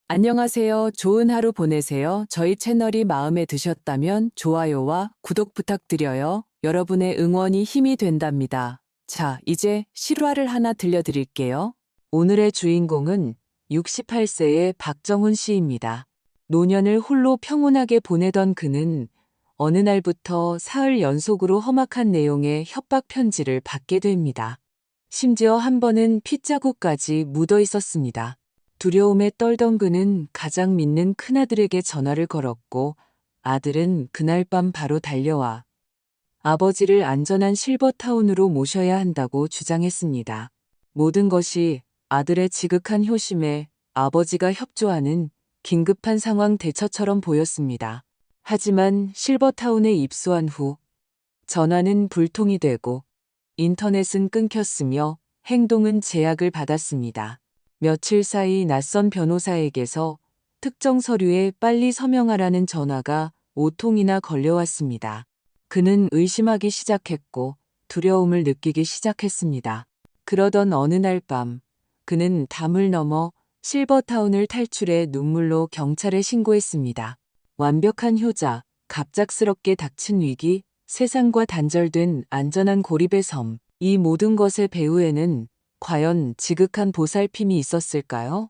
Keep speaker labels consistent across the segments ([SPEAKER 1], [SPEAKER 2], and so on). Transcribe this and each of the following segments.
[SPEAKER 1] 안녕하세요. 좋은 하루 보내세요. 저희 채널이 마음에 드셨다면 좋아요와 구독 부탁드려요. 여러분의 응원이 힘이 된답니다. 자, 이제 실화를 하나 들려드릴게요. 오늘의 주인공은 68세의 박정훈 씨입니다. 노년을 홀로 평온하게 보내던 그는 어느 날부터 사흘 연속으로 험악한 내용의 협박 편지를 받게 됩니다. 심지어 한 번은 핏자국까지 묻어 있었습니다. 두려움에 떨던 그는 가장 믿는 큰아들에게 전화를 걸었고 아들은 그날 밤 바로 달려와 아버지를 안전한 실버타운으로 모셔야 한다고 주장했습니다. 모든 것이 아들의 지극한 효심에 아버지가 협조하는 긴급한 상황 대처처럼 보였습니다. 하지만 실버타운에 입소한 후 전화는 불통이 되고 인터넷은 끊겼으며 행동은 제약을 받았습니다. 며칠 사이 낯선 변호사에게서 특정 서류에 빨리 서명하라는 전화가 5통이나 걸려왔습니다. 그는 의심하기 시작했고 두려움을 느끼기 시작했습니다. 그러던 어느 날 밤, 그는 담을 넘어 실버타운을 탈출해 눈물로 경찰에 신고했습니다. 완벽한 효자, 갑작스럽게 닥친 위기, 세상과 단절된 안전한 고립의 섬, 이 모든 것의 배후에는 과연 지극한 보살핌이 있었을까요?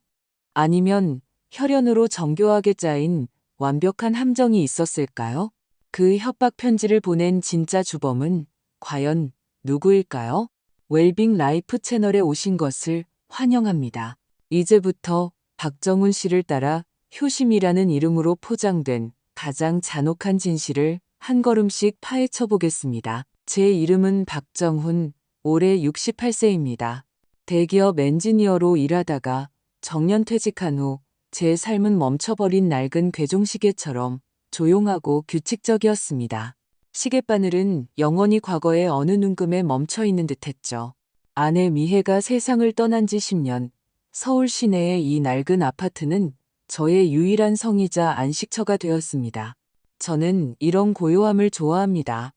[SPEAKER 1] 아니면 혈연으로 정교하게 짜인 완벽한 함정이 있었을까요? 그 협박 편지를 보낸 진짜 주범은 과연 누구일까요? 웰빙 라이프 채널에 오신 것을 환영합니다. 이제부터 박정훈 씨를 따라 효심이라는 이름으로 포장된 가장 잔혹한 진실을 한 걸음씩 파헤쳐 보겠습니다. 제 이름은 박정훈, 올해 68세입니다. 대기업 엔지니어로 일하다가 정년퇴직한 후 제 삶은 멈춰버린 낡은 괴종시계처럼 조용하고 규칙적이었습니다. 시계바늘은 영원히 과거의 어느 눈금에 멈춰 있는 듯했죠. 아내 미혜가 세상을 떠난 지 10년, 서울 시내의 이 낡은 아파트는 저의 유일한 성이자 안식처가 되었습니다. 저는 이런 고요함을 좋아합니다.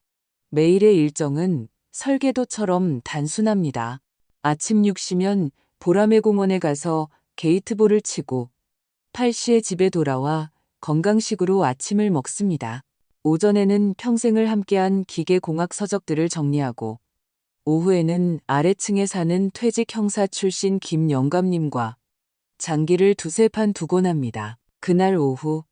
[SPEAKER 1] 매일의 일정은 설계도처럼 단순합니다. 아침 6시면 보라매 공원에 가서 게이트볼을 치고 8시에 집에 돌아와 건강식으로 아침을 먹습니다. 오전에는 평생을 함께한 기계공학 서적들을 정리하고 오후에는 아래층에 사는 퇴직 형사 출신 김 영감님과 장기를 두세 판 두곤 합니다. 그날 오후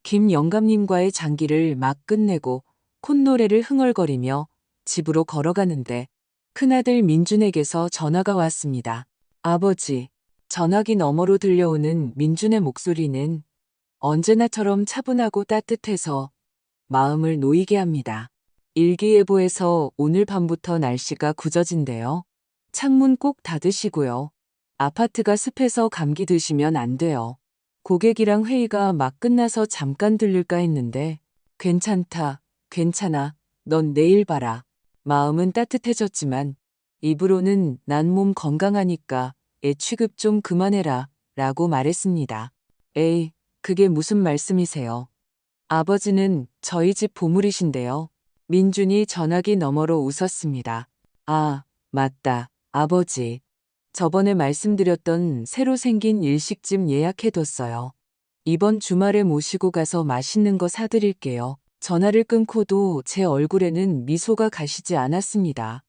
[SPEAKER 1] 김 영감님과의 장기를 막 끝내고 콧노래를 흥얼거리며 집으로 걸어가는데 큰아들 민준에게서 전화가 왔습니다. 아버지, 전화기 너머로 들려오는 민준의 목소리는 언제나처럼 차분하고 따뜻해서 마음을 놓이게 합니다. 일기예보에서 오늘 밤부터 날씨가 굳어진대요. 창문 꼭 닫으시고요. 아파트가 습해서 감기 드시면 안 돼요. 고객이랑 회의가 막 끝나서 잠깐 들를까 했는데 괜찮다, 괜찮아, 넌 내일 봐라. 마음은 따뜻해졌지만 입으로는 난 몸 건강하니까 애 취급 좀 그만해라 라고 말했습니다. 에이, 그게 무슨 말씀이세요? 아버지는 저희 집 보물이신데요. 민준이 전화기 너머로 웃었습니다. 아, 맞다, 아버지. 저번에 말씀드렸던 새로 생긴 일식집 예약해뒀어요. 이번 주말에 모시고 가서 맛있는 거 사드릴게요. 전화를 끊고도 제 얼굴에는 미소가 가시지 않았습니다.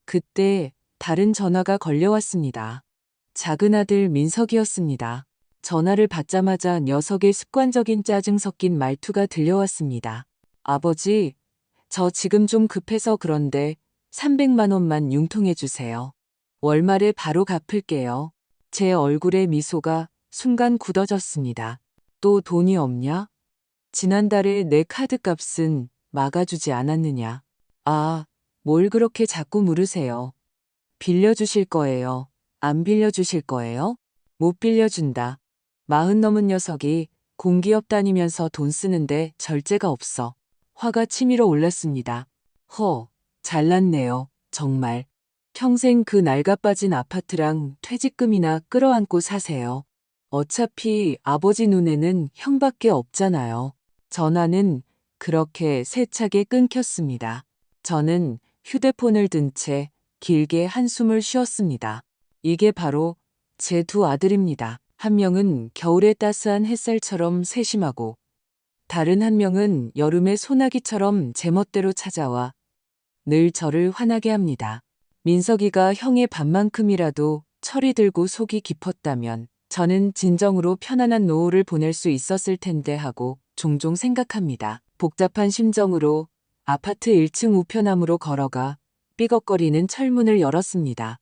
[SPEAKER 1] 그때 다른 전화가 걸려왔습니다. 작은 아들 민석이었습니다. 전화를 받자마자 녀석의 습관적인 짜증 섞인 말투가 들려왔습니다. 아버지, 저 지금 좀 급해서 그런데 300만 원만 융통해 주세요. 월말에 바로 갚을게요. 제 얼굴에 미소가 순간 굳어졌습니다. 또 돈이 없냐? 지난달에 내 카드값은 막아주지 않았느냐? 아, 뭘 그렇게 자꾸 물으세요. 빌려주실 거예요? 안 빌려주실 거예요? 못 빌려준다. 40 넘은 녀석이 공기업 다니면서 돈 쓰는데 절제가 없어. 화가 치밀어 올랐습니다. 잘났네요. 정말. 평생 그 낡아빠진 아파트랑 퇴직금이나 끌어안고 사세요. 어차피 아버지 눈에는 형밖에 없잖아요. 전화는 그렇게 세차게 끊겼습니다. 저는 휴대폰을 든 채 길게 한숨을 쉬었습니다. 이게 바로 제 두 아들입니다. 한 명은 겨울의 따스한 햇살처럼 세심하고 다른 한 명은 여름의 소나기처럼 제멋대로 찾아와 늘 저를 화나게 합니다. 민석이가 형의 반만큼이라도 철이 들고 속이 깊었다면 저는 진정으로 편안한 노후를 보낼 수 있었을 텐데 하고 종종 생각합니다. 복잡한 심정으로 아파트 1층 우편함으로 걸어가 삐걱거리는 철문을 열었습니다.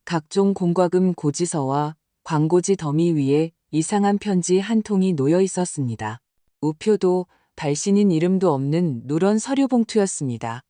[SPEAKER 1] 각종 공과금 고지서와 광고지 더미 위에 이상한 편지 한 통이 놓여 있었습니다. 우표도 발신인 이름도 없는 누런 서류 봉투였습니다.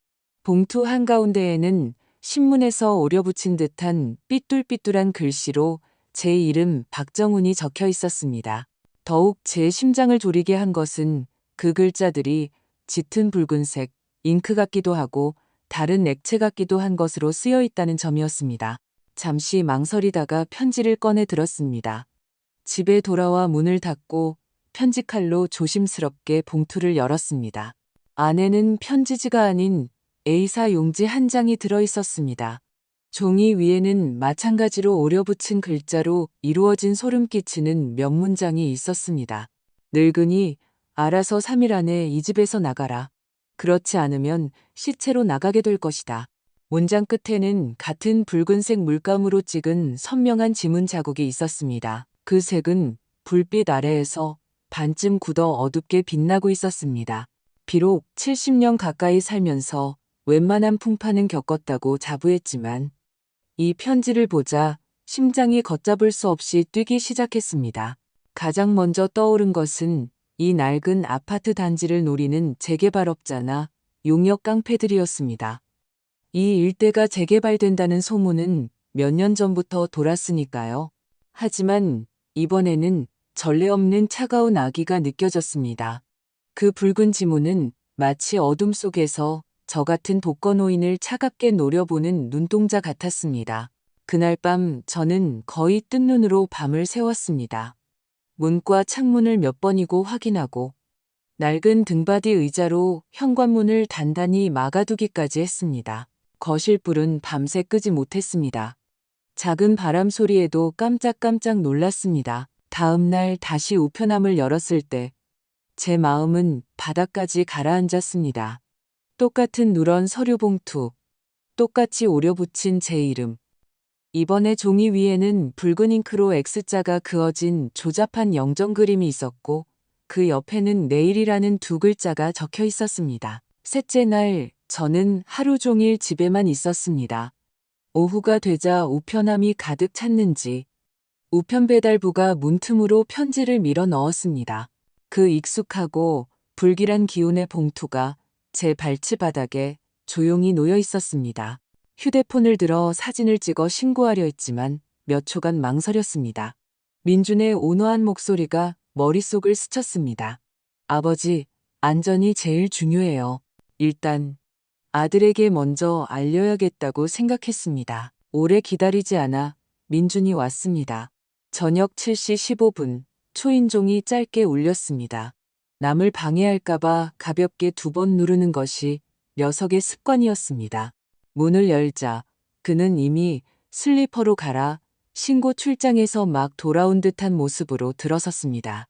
[SPEAKER 1] 봉투 한가운데에는 신문에서 오려붙인 듯한 삐뚤삐뚤한 글씨로 제 이름 박정훈이 적혀 있었습니다. 더욱 제 심장을 졸이게 한 것은 그 글자들이 짙은 붉은색, 잉크 같기도 하고 다른 액체 같기도 한 것으로 쓰여 있다는 점이었습니다. 잠시 망설이다가 편지를 꺼내 들었습니다. 집에 돌아와 문을 닫고 편지칼로 조심스럽게 봉투를 열었습니다. 안에는 편지지가 아닌 A사 용지 한 장이 들어 있었습니다. 종이 위에는 마찬가지로 오려붙인 글자로 이루어진 소름 끼치는 몇 문장이 있었습니다. 늙은이 알아서 3일 안에 이 집에서 나가라. 그렇지 않으면 시체로 나가게 될 것이다. 문장 끝에는 같은 붉은색 물감으로 찍은 선명한 지문 자국이 있었습니다. 그 색은 불빛 아래에서 반쯤 굳어 어둡게 빛나고 있었습니다. 비록 70년 가까이 살면서 웬만한 풍파는 겪었다고 자부했지만 이 편지를 보자 심장이 걷잡을 수 없이 뛰기 시작했습니다. 가장 먼저 떠오른 것은 이 낡은 아파트 단지를 노리는 재개발업자나 용역 깡패들이었습니다. 이 일대가 재개발된다는 소문은 몇 년 전부터 돌았으니까요. 하지만 이번에는 전례 없는 차가운 악의가 느껴졌습니다. 그 붉은 지문은 마치 어둠 속에서 저 같은 독거노인을 차갑게 노려보는 눈동자 같았습니다. 그날 밤 저는 거의 뜬 눈으로 밤을 새웠습니다. 문과 창문을 몇 번이고 확인하고 낡은 등받이 의자로 현관문을 단단히 막아두기까지 했습니다. 거실 불은 밤새 끄지 못했습니다. 작은 바람 소리에도 깜짝깜짝 놀랐습니다. 다음 날 다시 우편함을 열었을 때 제 마음은 바닥까지 가라앉았습니다. 똑같은 누런 서류 봉투, 똑같이 오려붙인 제 이름. 이번에 종이 위에는 붉은 잉크로 X자가 그어진 조잡한 영정 그림이 있었고 그 옆에는 내일이라는 두 글자가 적혀 있었습니다. 셋째 날 저는 하루 종일 집에만 있었습니다. 오후가 되자 우편함이 가득 찼는지 우편 배달부가 문틈으로 편지를 밀어 넣었습니다. 그 익숙하고 불길한 기운의 봉투가 제 발치바닥에 조용히 놓여 있었습니다. 휴대폰을 들어 사진을 찍어 신고하려 했지만 몇 초간 망설였습니다. 민준의 온화한 목소리가 머릿속을 스쳤습니다. 아버지, 안전이 제일 중요해요. 일단 아들에게 먼저 알려야겠다고 생각했습니다. 오래 기다리지 않아 민준이 왔습니다. 저녁 7시 15분 초인종이 짧게 울렸습니다. 남을 방해할까봐 가볍게 2번 누르는 것이 녀석의 습관이었습니다. 문을 열자 그는 이미 슬리퍼로 갈아 신고 출장에서 막 돌아온 듯한 모습으로 들어섰습니다.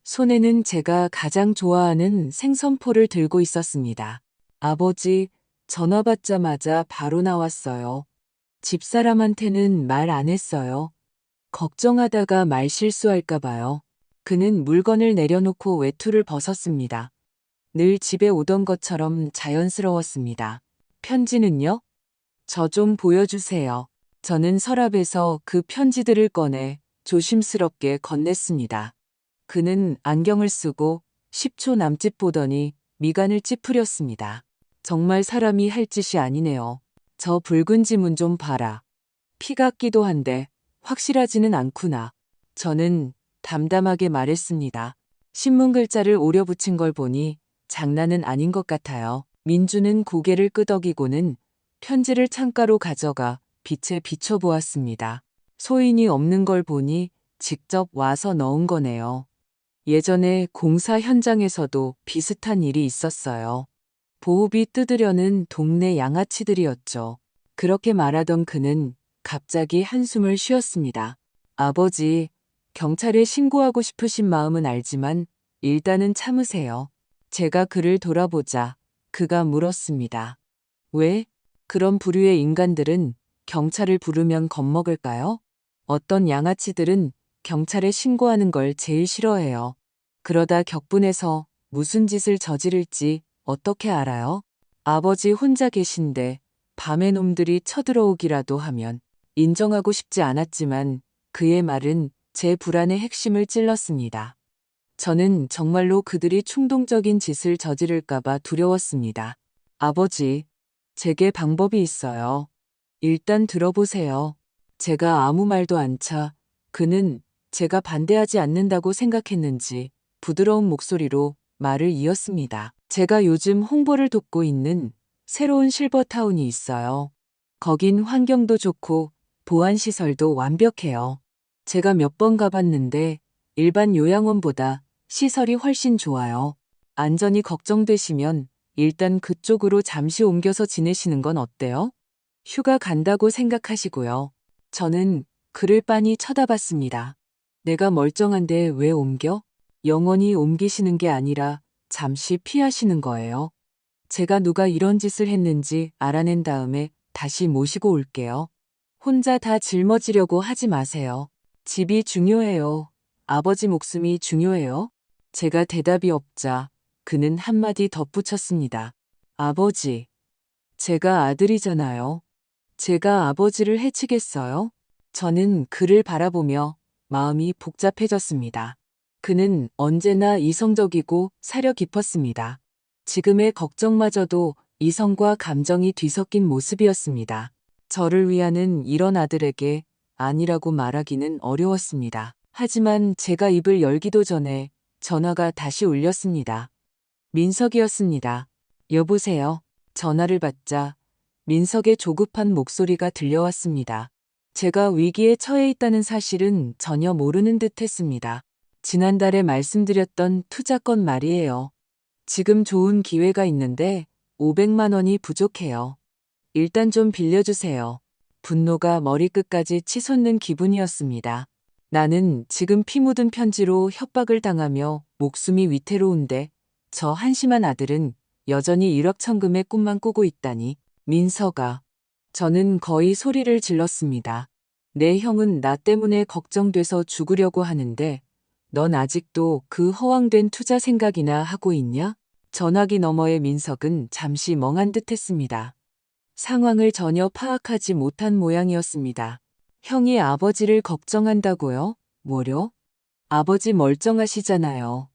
[SPEAKER 1] 손에는 제가 가장 좋아하는 생선포를 들고 있었습니다. 아버지, 전화 받자마자 바로 나왔어요. 집사람한테는 말 안 했어요. 걱정하다가 말 실수할까 봐요. 그는 물건을 내려놓고 외투를 벗었습니다. 늘 집에 오던 것처럼 자연스러웠습니다. 편지는요? 저 좀 보여주세요. 저는 서랍에서 그 편지들을 꺼내 조심스럽게 건넸습니다. 그는 안경을 쓰고 10초 남짓 보더니 미간을 찌푸렸습니다. 정말 사람이 할 짓이 아니네요. 저 붉은 지문 좀 봐라. 피 같기도 한데 확실하지는 않구나. 저는 담담하게 말했습니다. 신문 글자를 오려붙인 걸 보니 장난은 아닌 것 같아요. 민주는 고개를 끄덕이고는 편지를 창가로 가져가 빛에 비춰보았습니다. 소인이 없는 걸 보니 직접 와서 넣은 거네요. 예전에 공사 현장에서도 비슷한 일이 있었어요. 보호비 뜯으려는 동네 양아치들이었죠. 그렇게 말하던 그는 갑자기 한숨을 쉬었습니다. 아버지, 경찰에 신고하고 싶으신 마음은 알지만 일단은 참으세요. 제가 그를 돌아보자 그가 물었습니다. 왜? 그런 부류의 인간들은 경찰을 부르면 겁먹을까요? 어떤 양아치들은 경찰에 신고하는 걸 제일 싫어해요. 그러다 격분해서 무슨 짓을 저지를지 어떻게 알아요? 아버지 혼자 계신데 밤에 놈들이 쳐들어오기라도 하면 인정하고 싶지 않았지만 그의 말은 제 불안의 핵심을 찔렀습니다. 저는 정말로 그들이 충동적인 짓을 저지를까봐 두려웠습니다. 아버지, 제게 방법이 있어요. 일단 들어보세요. 제가 아무 말도 안 차 그는 제가 반대하지 않는다고 생각했는지 부드러운 목소리로 말을 이었습니다. 제가 요즘 홍보를 돕고 있는 새로운 실버타운이 있어요. 거긴 환경도 좋고 보안시설도 완벽해요. 제가 몇 번 가봤는데 일반 요양원보다 시설이 훨씬 좋아요. 안전이 걱정되시면 일단 그쪽으로 잠시 옮겨서 지내시는 건 어때요? 휴가 간다고 생각하시고요. 저는 그를 빤히 쳐다봤습니다. 내가 멀쩡한데 왜 옮겨? 영원히 옮기시는 게 아니라 잠시 피하시는 거예요. 제가 누가 이런 짓을 했는지 알아낸 다음에 다시 모시고 올게요. 혼자 다 짊어지려고 하지 마세요. 집이 중요해요. 아버지 목숨이 중요해요. 제가 대답이 없자 그는 한마디 덧붙였습니다. 아버지, 제가 아들이잖아요. 제가 아버지를 해치겠어요? 저는 그를 바라보며 마음이 복잡해졌습니다. 그는 언제나 이성적이고 사려 깊었습니다. 지금의 걱정마저도 이성과 감정이 뒤섞인 모습이었습니다. 저를 위하는 이런 아들에게 아니라고 말하기는 어려웠습니다. 하지만 제가 입을 열기도 전에 전화가 다시 울렸습니다. 민석이었습니다. 여보세요. 전화를 받자 민석의 조급한 목소리가 들려왔습니다. 제가 위기에 처해 있다는 사실은 전혀 모르는 듯 했습니다. 지난달에 말씀드렸던 투자건 말이에요. 지금 좋은 기회가 있는데 500만 원이 부족해요. 일단 좀 빌려주세요. 분노가 머리끝까지 치솟는 기분이었습니다. 나는 지금 피 묻은 편지로 협박을 당하며 목숨이 위태로운데 저 한심한 아들은 여전히 일확천금의 꿈만 꾸고 있다니. 민서가. 저는 거의 소리를 질렀습니다. 내 형은 나 때문에 걱정돼서 죽으려고 하는데 넌 아직도 그 허황된 투자 생각이나 하고 있냐? 전화기 너머의 민석은 잠시 멍한 듯 했습니다. 상황을 전혀 파악하지 못한 모양이었습니다. 형이 아버지를 걱정한다고요? 뭐려? 아버지 멀쩡하시잖아요.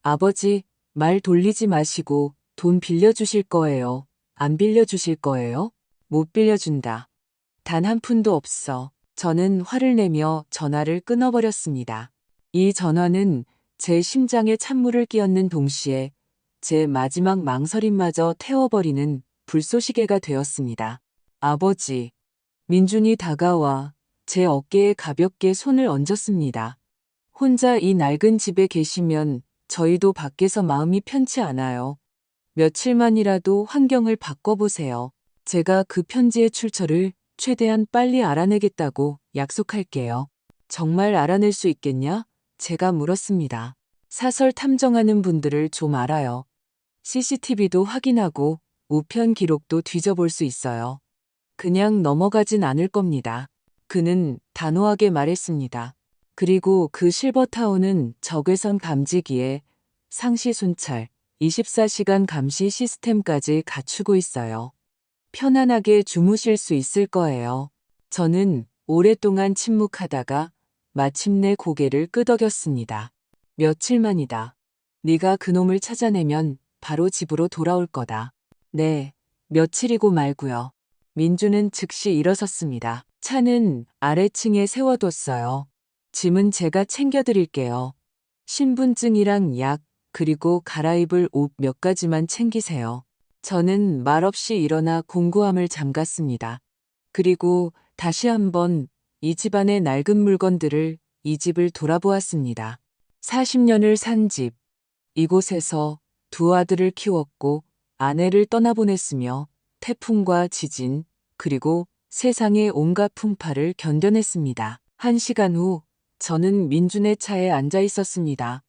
[SPEAKER 1] 아버지, 말 돌리지 마시고 돈 빌려주실 거예요. 안 빌려주실 거예요? 못 빌려준다. 단 한 푼도 없어. 저는 화를 내며 전화를 끊어버렸습니다. 이 전화는 제 심장에 찬물을 끼얹는 동시에 제 마지막 망설임마저 태워버리는 불쏘시개가 되었습니다. 아버지. 민준이 다가와 제 어깨에 가볍게 손을 얹었습니다. 혼자 이 낡은 집에 계시면 저희도 밖에서 마음이 편치 않아요. 며칠만이라도 환경을 바꿔보세요. 제가 그 편지의 출처를 최대한 빨리 알아내겠다고 약속할게요. 정말 알아낼 수 있겠냐? 제가 물었습니다. 사설 탐정하는 분들을 좀 알아요. CCTV도 확인하고 우편 기록도 뒤져볼 수 있어요. 그냥 넘어가진 않을 겁니다. 그는 단호하게 말했습니다. 그리고 그 실버타운은 적외선 감지기에 상시 순찰, 24시간 감시 시스템까지 갖추고 있어요. 편안하게 주무실 수 있을 거예요. 저는 오랫동안 침묵하다가 마침내 고개를 끄덕였습니다. 며칠만이다. 네가 그놈을 찾아내면 바로 집으로 돌아올 거다. 네, 며칠이고 말고요. 민주는 즉시 일어섰습니다. 차는 아래층에 세워뒀어요. 짐은 제가 챙겨드릴게요. 신분증이랑 약, 그리고 갈아입을 옷 몇 가지만 챙기세요. 저는 말없이 일어나 공구함을 잠갔습니다. 그리고 다시 한번 이 집안의 낡은 물건들을 이 집을 돌아보았습니다. 40년을 산 집. 이곳에서 두 아들을 키웠고 아내를 떠나보냈으며 태풍과 지진, 그리고 세상의 온갖 풍파를 견뎌냈습니다. 1시간 후 저는 민준의 차에 앉아 있었습니다.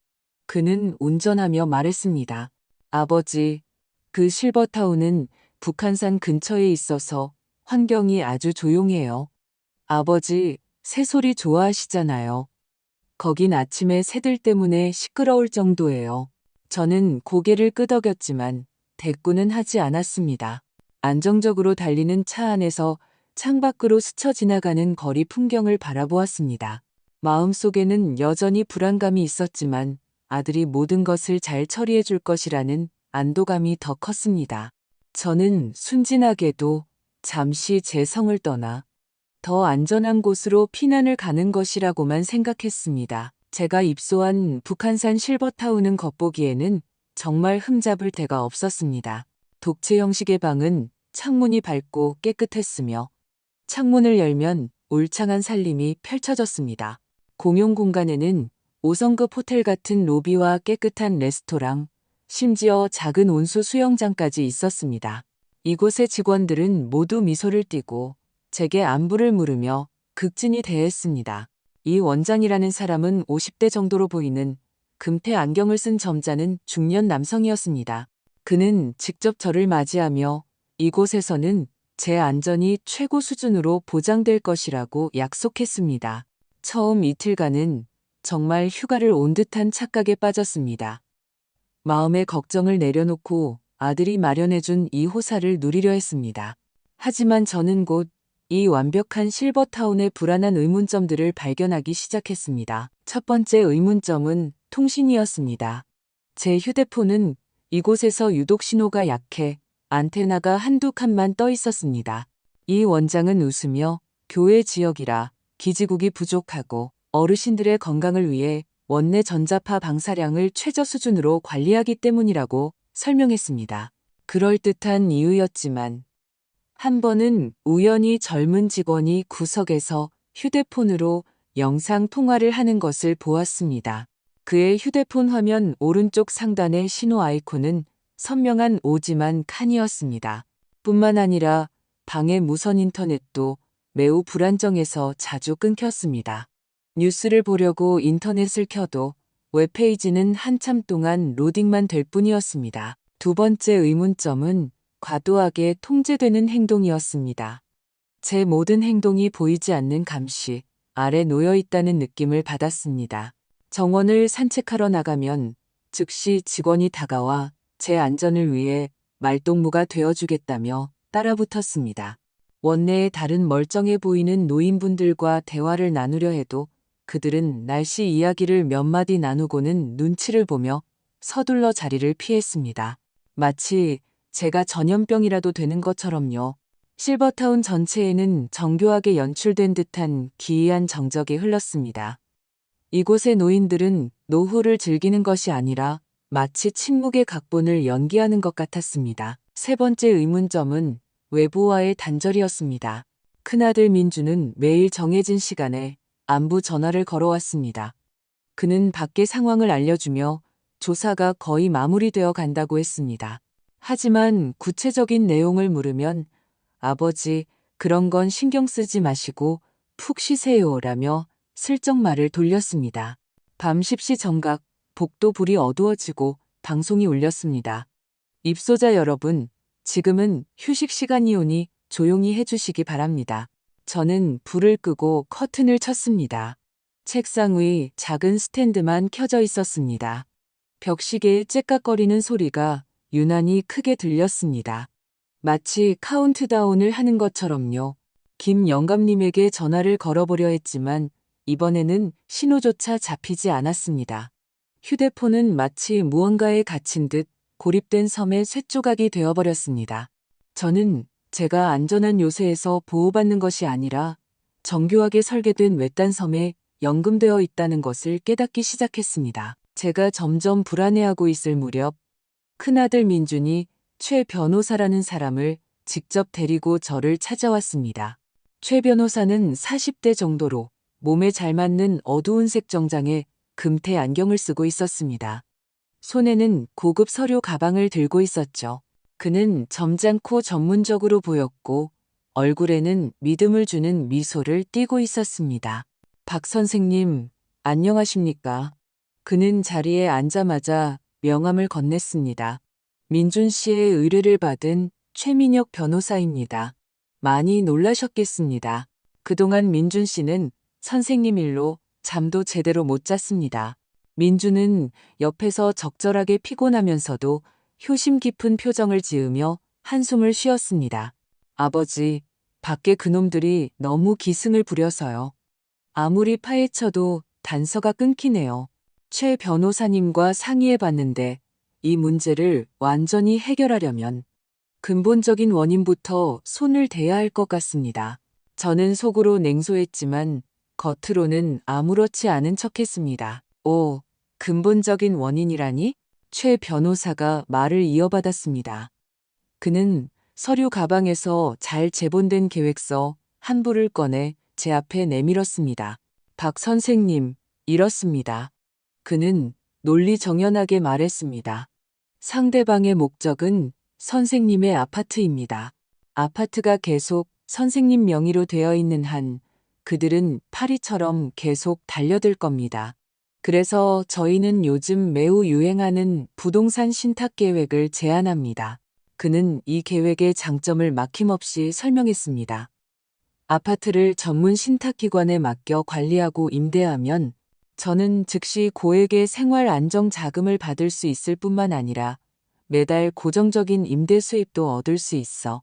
[SPEAKER 1] 그는 운전하며 말했습니다. 아버지, 그 실버타운은 북한산 근처에 있어서 환경이 아주 조용해요. 아버지, 새소리 좋아하시잖아요. 거긴 아침에 새들 때문에 시끄러울 정도예요. 저는 고개를 끄덕였지만 대꾸는 하지 않았습니다. 안정적으로 달리는 차 안에서 창밖으로 스쳐 지나가는 거리 풍경을 바라보았습니다. 마음속에는 여전히 불안감이 있었지만 아들이 모든 것을 잘 처리해 줄 것이라는 안도감이 더 컸습니다. 저는 순진하게도 잠시 제 성을 떠나 더 안전한 곳으로 피난을 가는 것이라고만 생각했습니다. 제가 입소한 북한산 실버타운은 겉보기에는 정말 흠잡을 데가 없었습니다. 독채 형식의 방은 창문이 밝고 깨끗했으며 창문을 열면 울창한 살림이 펼쳐졌습니다. 공용 공간에는 5성급 호텔 같은 로비와 깨끗한 레스토랑, 심지어 작은 온수 수영장까지 있었습니다. 이곳의 직원들은 모두 미소를 띠고 제게 안부를 물으며 극진히 대했습니다. 이 원장이라는 사람은 50대 정도로 보이는 금태 안경을 쓴 점잖은 중년 남성이었습니다. 그는 직접 저를 맞이하며 이곳에서는 제 안전이 최고 수준으로 보장될 것이라고 약속했습니다. 처음 이틀간은 정말 휴가를 온 듯한 착각에 빠졌습니다. 마음의 걱정을 내려놓고 아들이 마련해준 이 호사를 누리려 했습니다. 하지만 저는 곧 이 완벽한 실버타운의 불안한 의문점들을 발견하기 시작했습니다. 첫 번째 의문점은 통신이었습니다. 제 휴대폰은 이곳에서 유독 신호가 약해 안테나가 한두 칸만 떠 있었습니다. 이 원장은 웃으며 교외 지역이라 기지국이 부족하고 어르신들의 건강을 위해 원내 전자파 방사량을 최저 수준으로 관리하기 때문이라고 설명했습니다. 그럴듯한 이유였지만 한 번은 우연히 젊은 직원이 구석에서 휴대폰으로 영상 통화를 하는 것을 보았습니다. 그의 휴대폰 화면 오른쪽 상단의 신호 아이콘은 선명한 오지만 칸이었습니다. 뿐만 아니라 방의 무선 인터넷도 매우 불안정해서 자주 끊겼습니다. 뉴스를 보려고 인터넷을 켜도 웹페이지는 한참 동안 로딩만 될 뿐이었습니다. 두 번째 의문점은 과도하게 통제되는 행동이었습니다. 제 모든 행동이 보이지 않는 감시 아래 놓여 있다는 느낌을 받았습니다. 정원을 산책하러 나가면 즉시 직원이 다가와 제 안전을 위해 말동무가 되어주겠다며 따라붙었습니다. 원내의 다른 멀쩡해 보이는 노인분들과 대화를 나누려 해도 그들은 날씨 이야기를 몇 마디 나누고는 눈치를 보며 서둘러 자리를 피했습니다. 마치 제가 전염병이라도 되는 것처럼요. 실버타운 전체에는 정교하게 연출된 듯한 기이한 정적이 흘렀습니다. 이곳의 노인들은 노후를 즐기는 것이 아니라 마치 침묵의 각본을 연기하는 것 같았습니다. 세 번째 의문점은 외부와의 단절이었습니다. 큰아들 민주는 매일 정해진 시간에 안부 전화를 걸어왔습니다. 그는 밖의 상황을 알려주며 조사가 거의 마무리되어 간다고 했습니다. 하지만 구체적인 내용을 물으면 아버지, 그런 건 신경 쓰지 마시고 푹 쉬세요라며 슬쩍 말을 돌렸습니다. 밤 10시 정각, 복도 불이 어두워지고 방송이 울렸습니다. 입소자 여러분, 지금은 휴식 시간이오니 조용히 해주시기 바랍니다. 저는 불을 끄고 커튼을 쳤습니다. 책상 위 작은 스탠드만 켜져 있었습니다. 벽시계의 째깍거리는 소리가 유난히 크게 들렸습니다. 마치 카운트다운을 하는 것처럼요. 김 영감님에게 전화를 걸어보려 했지만 이번에는 신호조차 잡히지 않았습니다. 휴대폰은 마치 무언가에 갇힌 듯 고립된 섬의 쇳조각이 되어버렸습니다. 저는 제가 안전한 요새에서 보호받는 것이 아니라 정교하게 설계된 외딴 섬에 연금되어 있다는 것을 깨닫기 시작했습니다. 제가 점점 불안해하고 있을 무렵 큰아들 민준이 최 변호사라는 사람을 직접 데리고 저를 찾아왔습니다. 최 변호사는 40대 정도로 몸에 잘 맞는 어두운 색 정장에 금태 안경을 쓰고 있었습니다. 손에는 고급 서류 가방을 들고 있었죠. 그는 점잖고 전문적으로 보였고 얼굴에는 믿음을 주는 미소를 띠고 있었습니다. 박 선생님, 안녕하십니까. 그는 자리에 앉자마자 명함을 건넸습니다. 민준 씨의 의뢰를 받은 최민혁 변호사입니다. 많이 놀라셨겠습니다. 그동안 민준 씨는 선생님 일로 잠도 제대로 못 잤습니다. 민준은 옆에서 적절하게 피곤하면서도 효심 깊은 표정을 지으며 한숨을 쉬었습니다. 아버지, 밖에 그놈들이 너무 기승을 부려서요. 아무리 파헤쳐도 단서가 끊기네요. 최 변호사님과 상의해 봤는데 이 문제를 완전히 해결하려면 근본적인 원인부터 손을 대야 할 것 같습니다. 저는 속으로 냉소했지만 겉으로는 아무렇지 않은 척했습니다. 오, 근본적인 원인이라니? 최 변호사가 말을 이어받았습니다. 그는 서류 가방에서 잘 제본된 계획서 한 부를 꺼내 제 앞에 내밀었습니다. 박 선생님, 이렇습니다. 그는 논리정연하게 말했습니다. 상대방의 목적은 선생님의 아파트입니다. 아파트가 계속 선생님 명의로 되어 있는 한 그들은 파리처럼 계속 달려들 겁니다. 그래서 저희는 요즘 매우 유행하는 부동산 신탁 계획을 제안합니다. 그는 이 계획의 장점을 막힘없이 설명했습니다. 아파트를 전문 신탁기관에 맡겨 관리하고 임대하면 저는 즉시 고액의 생활 안정 자금을 받을 수 있을 뿐만 아니라 매달 고정적인 임대 수입도 얻을 수 있어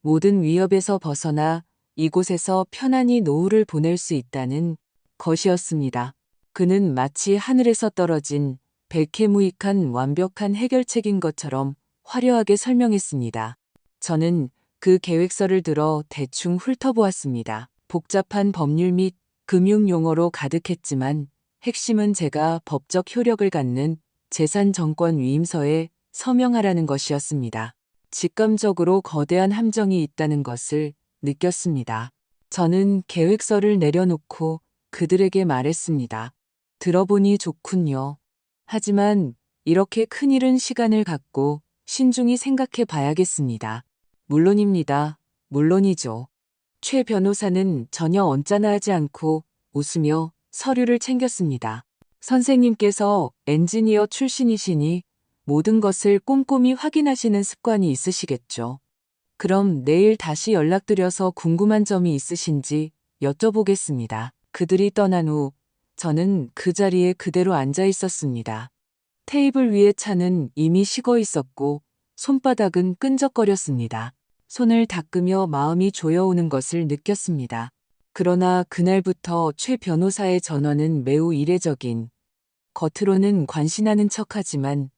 [SPEAKER 1] 모든 위협에서 벗어나 이곳에서 편안히 노후를 보낼 수 있다는 것이었습니다. 그는 마치 하늘에서 떨어진 백해무익한 완벽한 해결책인 것처럼 화려하게 설명했습니다. 저는 그 계획서를 들어 대충 훑어보았습니다. 복잡한 법률 및 금융 용어로 가득했지만 핵심은 제가 법적 효력을 갖는 재산정권 위임서에 서명하라는 것이었습니다. 직감적으로 거대한 함정이 있다는 것을 느꼈습니다. 저는 계획서를 내려놓고 그들에게 말했습니다. 들어보니 좋군요. 하지만 이렇게 큰일은 시간을 갖고 신중히 생각해 봐야겠습니다. 물론입니다. 물론이죠. 최 변호사는 전혀 언짢아하지 않고 웃으며 서류를 챙겼습니다. 선생님께서 엔지니어 출신이시니 모든 것을 꼼꼼히 확인하시는 습관이 있으시겠죠. 그럼 내일 다시 연락드려서 궁금한 점이 있으신지 여쭤보겠습니다. 그들이 떠난 후 저는 그 자리에 그대로 앉아 있었습니다. 테이블 위의 차는 이미 식어 있었고 손바닥은 끈적거렸습니다. 손을 닦으며 마음이 조여오는 것을 느꼈습니다. 그러나 그날부터 최 변호사의 전화는 매우 이례적인, 겉으로는 관신하는 척하지만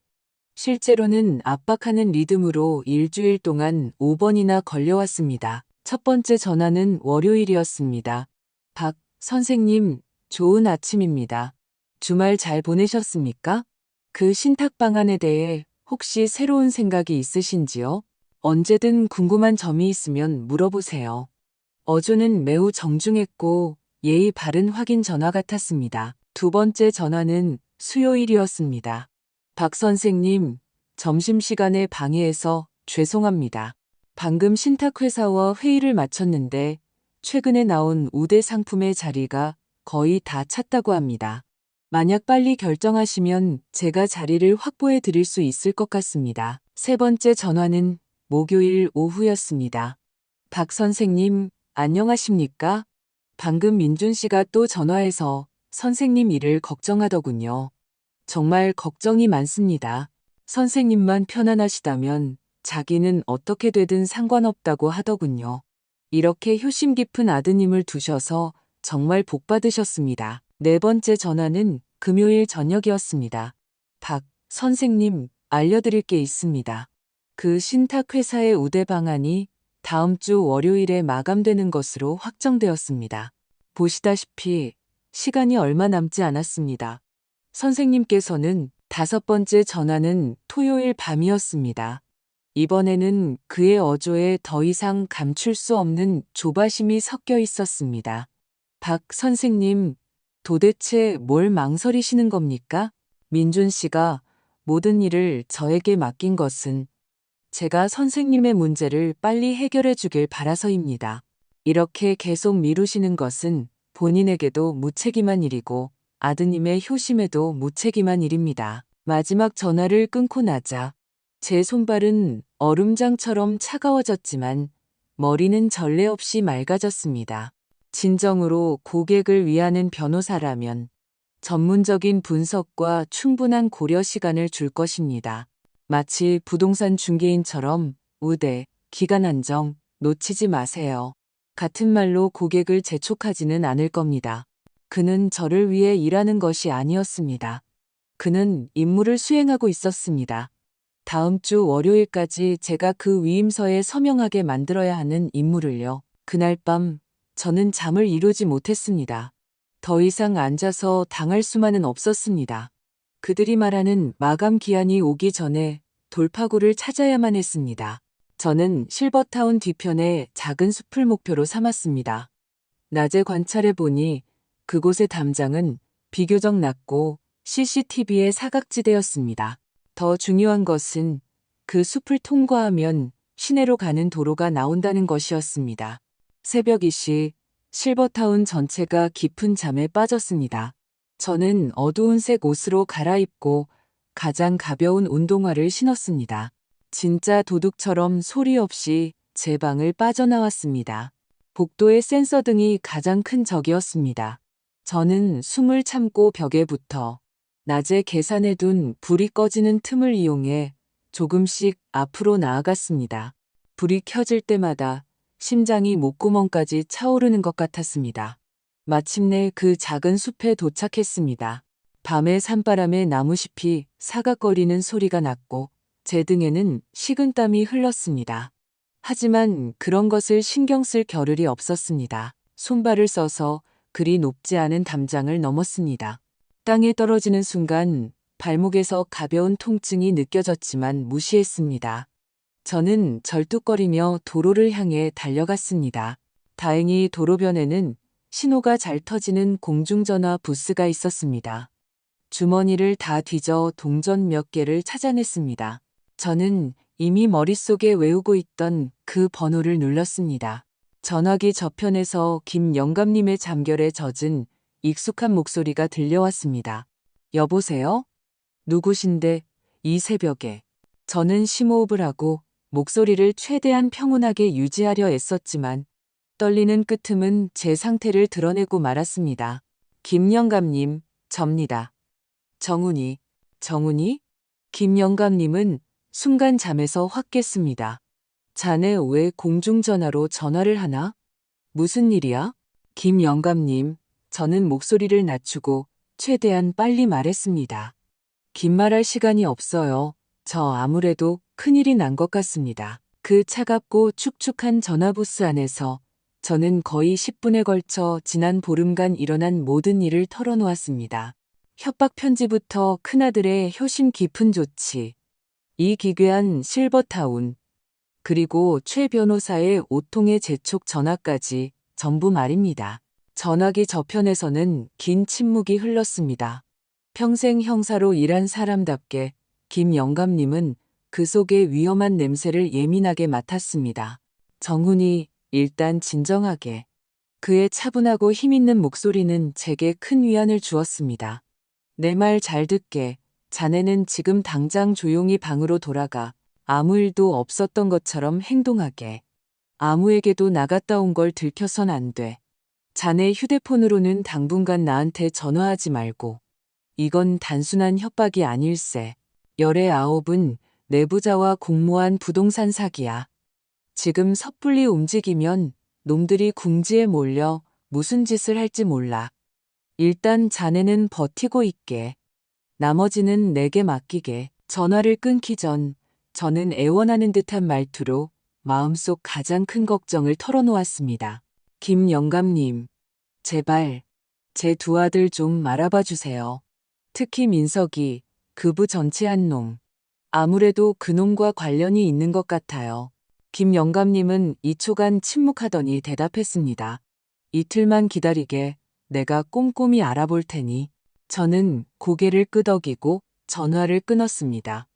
[SPEAKER 1] 실제로는 압박하는 리듬으로 일주일 동안 5번이나 걸려왔습니다. 첫 번째 전화는 월요일이었습니다. 박 선생님, 좋은 아침입니다. 주말 잘 보내셨습니까? 그 신탁 방안에 대해 혹시 새로운 생각이 있으신지요? 언제든 궁금한 점이 있으면 물어보세요. 어조는 매우 정중했고 예의 바른 확인 전화 같았습니다. 두 번째 전화는 수요일이었습니다. 박 선생님, 점심시간에 방해해서 죄송합니다. 방금 신탁회사와 회의를 마쳤는데 최근에 나온 우대 상품의 자리가 거의 다 찼다고 합니다. 만약 빨리 결정하시면 제가 자리를 확보해 드릴 수 있을 것 같습니다. 세 번째 전화는 목요일 오후였습니다. 박 선생님, 안녕하십니까? 방금 민준 씨가 또 전화해서 선생님 일을 걱정하더군요. 정말 걱정이 많습니다. 선생님만 편안하시다면 자기는 어떻게 되든 상관없다고 하더군요. 이렇게 효심 깊은 아드님을 두셔서 정말 복 받으셨습니다. 네 번째 전화는 금요일 저녁이었습니다. 박 선생님, 알려드릴 게 있습니다. 그 신탁회사의 우대 방안이 다음 주 월요일에 마감되는 것으로 확정되었습니다. 보시다시피 시간이 얼마 남지 않았습니다. 선생님께서는 다섯 번째 전화는 토요일 밤이었습니다. 이번에는 그의 어조에 더 이상 감출 수 없는 조바심이 섞여 있었습니다. 박 선생님, 도대체 뭘 망설이시는 겁니까? 민준 씨가 모든 일을 저에게 맡긴 것은 제가 선생님의 문제를 빨리 해결해 주길 바라서입니다. 이렇게 계속 미루시는 것은 본인에게도 무책임한 일이고 아드님의 효심에도 무책임한 일입니다. 마지막 전화를 끊고 나자 제 손발은 얼음장처럼 차가워졌지만 머리는 전례 없이 맑아졌습니다. 진정으로 고객을 위하는 변호사라면 전문적인 분석과 충분한 고려 시간을 줄 것입니다. 마치 부동산 중개인처럼 우대, 기간 한정, 놓치지 마세요. 같은 말로 고객을 재촉하지는 않을 겁니다. 그는 저를 위해 일하는 것이 아니었습니다. 그는 임무를 수행하고 있었습니다. 다음 주 월요일까지 제가 그 위임서에 서명하게 만들어야 하는 임무를요. 그날 밤 저는 잠을 이루지 못했습니다. 더 이상 앉아서 당할 수만은 없었습니다. 그들이 말하는 마감 기한이 오기 전에 돌파구를 찾아야만 했습니다. 저는 실버타운 뒤편의 작은 숲을 목표로 삼았습니다. 낮에 관찰해 보니 그곳의 담장은 비교적 낮고 CCTV의 사각지대였습니다. 더 중요한 것은 그 숲을 통과하면 시내로 가는 도로가 나온다는 것이었습니다. 새벽 2시 실버타운 전체가 깊은 잠에 빠졌습니다. 저는 어두운 색 옷으로 갈아입고 가장 가벼운 운동화를 신었습니다. 진짜 도둑처럼 소리 없이 제 방을 빠져나왔습니다. 복도의 센서 등이 가장 큰 적이었습니다. 저는 숨을 참고 벽에 붙어 낮에 계산해둔 불이 꺼지는 틈을 이용해 조금씩 앞으로 나아갔습니다. 불이 켜질 때마다 심장이 목구멍까지 차오르는 것 같았습니다. 마침내 그 작은 숲에 도착했습니다. 밤의 산바람에 나무잎이 사각거리는 소리가 났고 제 등에는 식은땀이 흘렀습니다. 하지만 그런 것을 신경 쓸 겨를이 없었습니다. 손발을 써서 그리 높지 않은 담장을 넘었습니다. 땅에 떨어지는 순간 발목에서 가벼운 통증이 느껴졌지만 무시했습니다. 저는 절뚝거리며 도로를 향해 달려갔습니다. 다행히 도로변에는 신호가 잘 터지는 공중전화 부스가 있었습니다. 주머니를 다 뒤져 동전 몇 개를 찾아냈습니다. 저는 이미 머릿속에 외우고 있던 그 번호를 눌렀습니다. 전화기 저편에서 김 영감님의 잠결에 젖은 익숙한 목소리가 들려왔습니다. 여보세요? 누구신데 이 새벽에? 저는 심호흡을 하고 목소리를 최대한 평온하게 유지하려 애썼지만 떨리는 끄틈은 제 상태를 드러내고 말았습니다. 김 영감님, 접니다. 정훈이. 정훈이? 김 영감님은 순간 잠에서 확 깼습니다. 자네 왜 공중전화로 전화를 하나? 무슨 일이야? 김 영감님, 저는 목소리를 낮추고 최대한 빨리 말했습니다. 긴 말할 시간이 없어요. 저 아무래도 큰일이 난 것 같습니다. 그 차갑고 축축한 전화부스 안에서 저는 거의 10분에 걸쳐 지난 보름간 일어난 모든 일을 털어놓았습니다. 협박 편지부터 큰아들의 효심 깊은 조치, 이 기괴한 실버타운, 그리고 최 변호사의 5통의 재촉 전화까지 전부 말입니다. 전화기 저편에서는 긴 침묵이 흘렀습니다. 평생 형사로 일한 사람답게 김 영감님은 그 속의 위험한 냄새를 예민하게 맡았습니다. 정훈이 일단 진정하게. 그의 차분하고 힘있는 목소리는 제게 큰 위안을 주었습니다. 내 말 잘 듣게. 자네는 지금 당장 조용히 방으로 돌아가 아무 일도 없었던 것처럼 행동하게. 아무에게도 나갔다 온 걸 들켜선 안 돼. 자네 휴대폰으로는 당분간 나한테 전화하지 말고. 이건 단순한 협박이 아닐세. 열의 아홉은 내부자와 공모한 부동산 사기야. 지금 섣불리 움직이면 놈들이 궁지에 몰려 무슨 짓을 할지 몰라. 일단 자네는 버티고 있게. 나머지는 내게 맡기게. 전화를 끊기 전 저는 애원하는 듯한 말투로 마음속 가장 큰 걱정을 털어놓았습니다. 김 영감님, 제발 제 두 아들 좀 말아봐 주세요. 특히 민석이, 그부 전치한 놈. 아무래도 그놈과 관련이 있는 것 같아요. 김 영감님은 2초간 침묵하더니 대답했습니다. 이틀만 기다리게. 내가 꼼꼼히 알아볼 테니. 저는 고개를 끄덕이고 전화를 끊었습니다.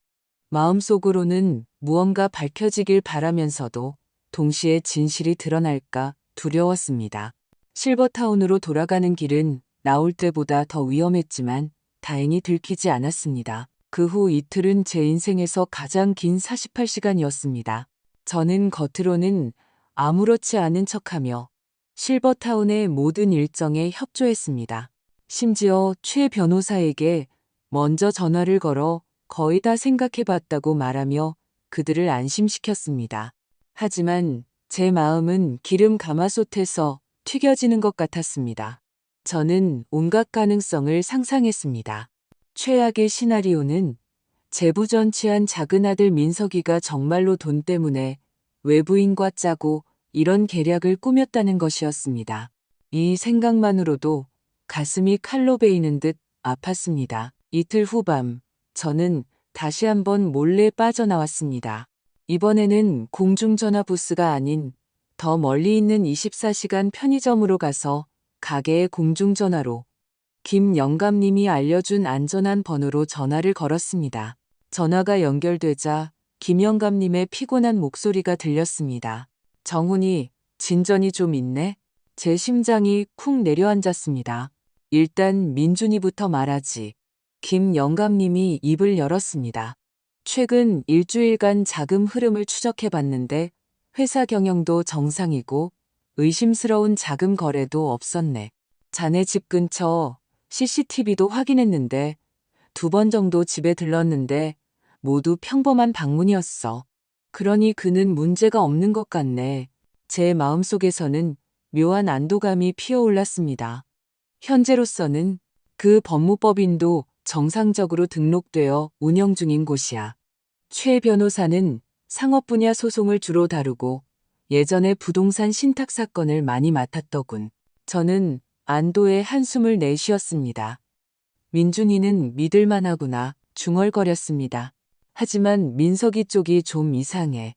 [SPEAKER 1] 마음속으로는 무언가 밝혀지길 바라면서도 동시에 진실이 드러날까 두려웠습니다. 실버타운으로 돌아가는 길은 나올 때보다 더 위험했지만 다행히 들키지 않았습니다. 그 후 이틀은 제 인생에서 가장 긴 48시간이었습니다. 저는 겉으로는 아무렇지 않은 척하며 실버타운의 모든 일정에 협조했습니다. 심지어 최 변호사에게 먼저 전화를 걸어 거의 다 생각해봤다고 말하며 그들을 안심시켰습니다. 하지만 제 마음은 기름 가마솥에서 튀겨지는 것 같았습니다. 저는 온갖 가능성을 상상했습니다. 최악의 시나리오는 재부전취한 작은 아들 민석이가 정말로 돈 때문에 외부인과 짜고 이런 계략을 꾸몄다는 것이었습니다. 이 생각만으로도 가슴이 칼로 베이는 듯 아팠습니다. 이틀 후 밤, 저는 다시 한번 몰래 빠져나왔습니다. 이번에는 공중전화 부스가 아닌 더 멀리 있는 24시간 편의점으로 가서 가게의 공중전화로 김 영감님이 알려준 안전한 번호로 전화를 걸었습니다. 전화가 연결되자 김 영감님의 피곤한 목소리가 들렸습니다. 정훈이, 진전이 좀 있네? 제 심장이 쿵 내려앉았습니다. 일단 민준이부터 말하지. 김 영감님이 입을 열었습니다. 최근 일주일간 자금 흐름을 추적해 봤는데 회사 경영도 정상이고 의심스러운 자금 거래도 없었네. 자네 집 근처 CCTV도 확인했는데 2번 정도 집에 들렀는데 모두 평범한 방문이었어. 그러니 그는 문제가 없는 것 같네. 제 마음속에서는 묘한 안도감이 피어올랐습니다. 현재로서는 그 법무법인도 정상적으로 등록되어 운영 중인 곳이야. 최 변호사는 상업 분야 소송을 주로 다루고 예전에 부동산 신탁 사건을 많이 맡았더군. 저는 안도의 한숨을 내쉬었습니다. 민준이는 믿을만하구나 중얼거렸습니다. 하지만 민석이 쪽이 좀 이상해.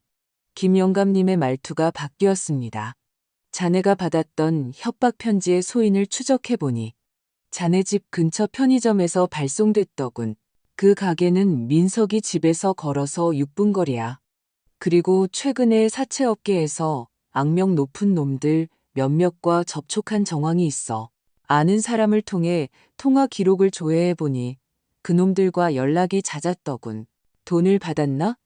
[SPEAKER 1] 김 영감님의 말투가 바뀌었습니다. 자네가 받았던 협박 편지의 소인을 추적해보니 자네 집 근처 편의점에서 발송됐더군. 그 가게는 민석이 집에서 걸어서 6분 거리야. 그리고 최근에 사채업계에서 악명 높은 놈들 몇몇과 접촉한 정황이 있어. 아는 사람을 통해 통화 기록을 조회해보니 그놈들과 연락이 잦았더군. 돈을 받았나?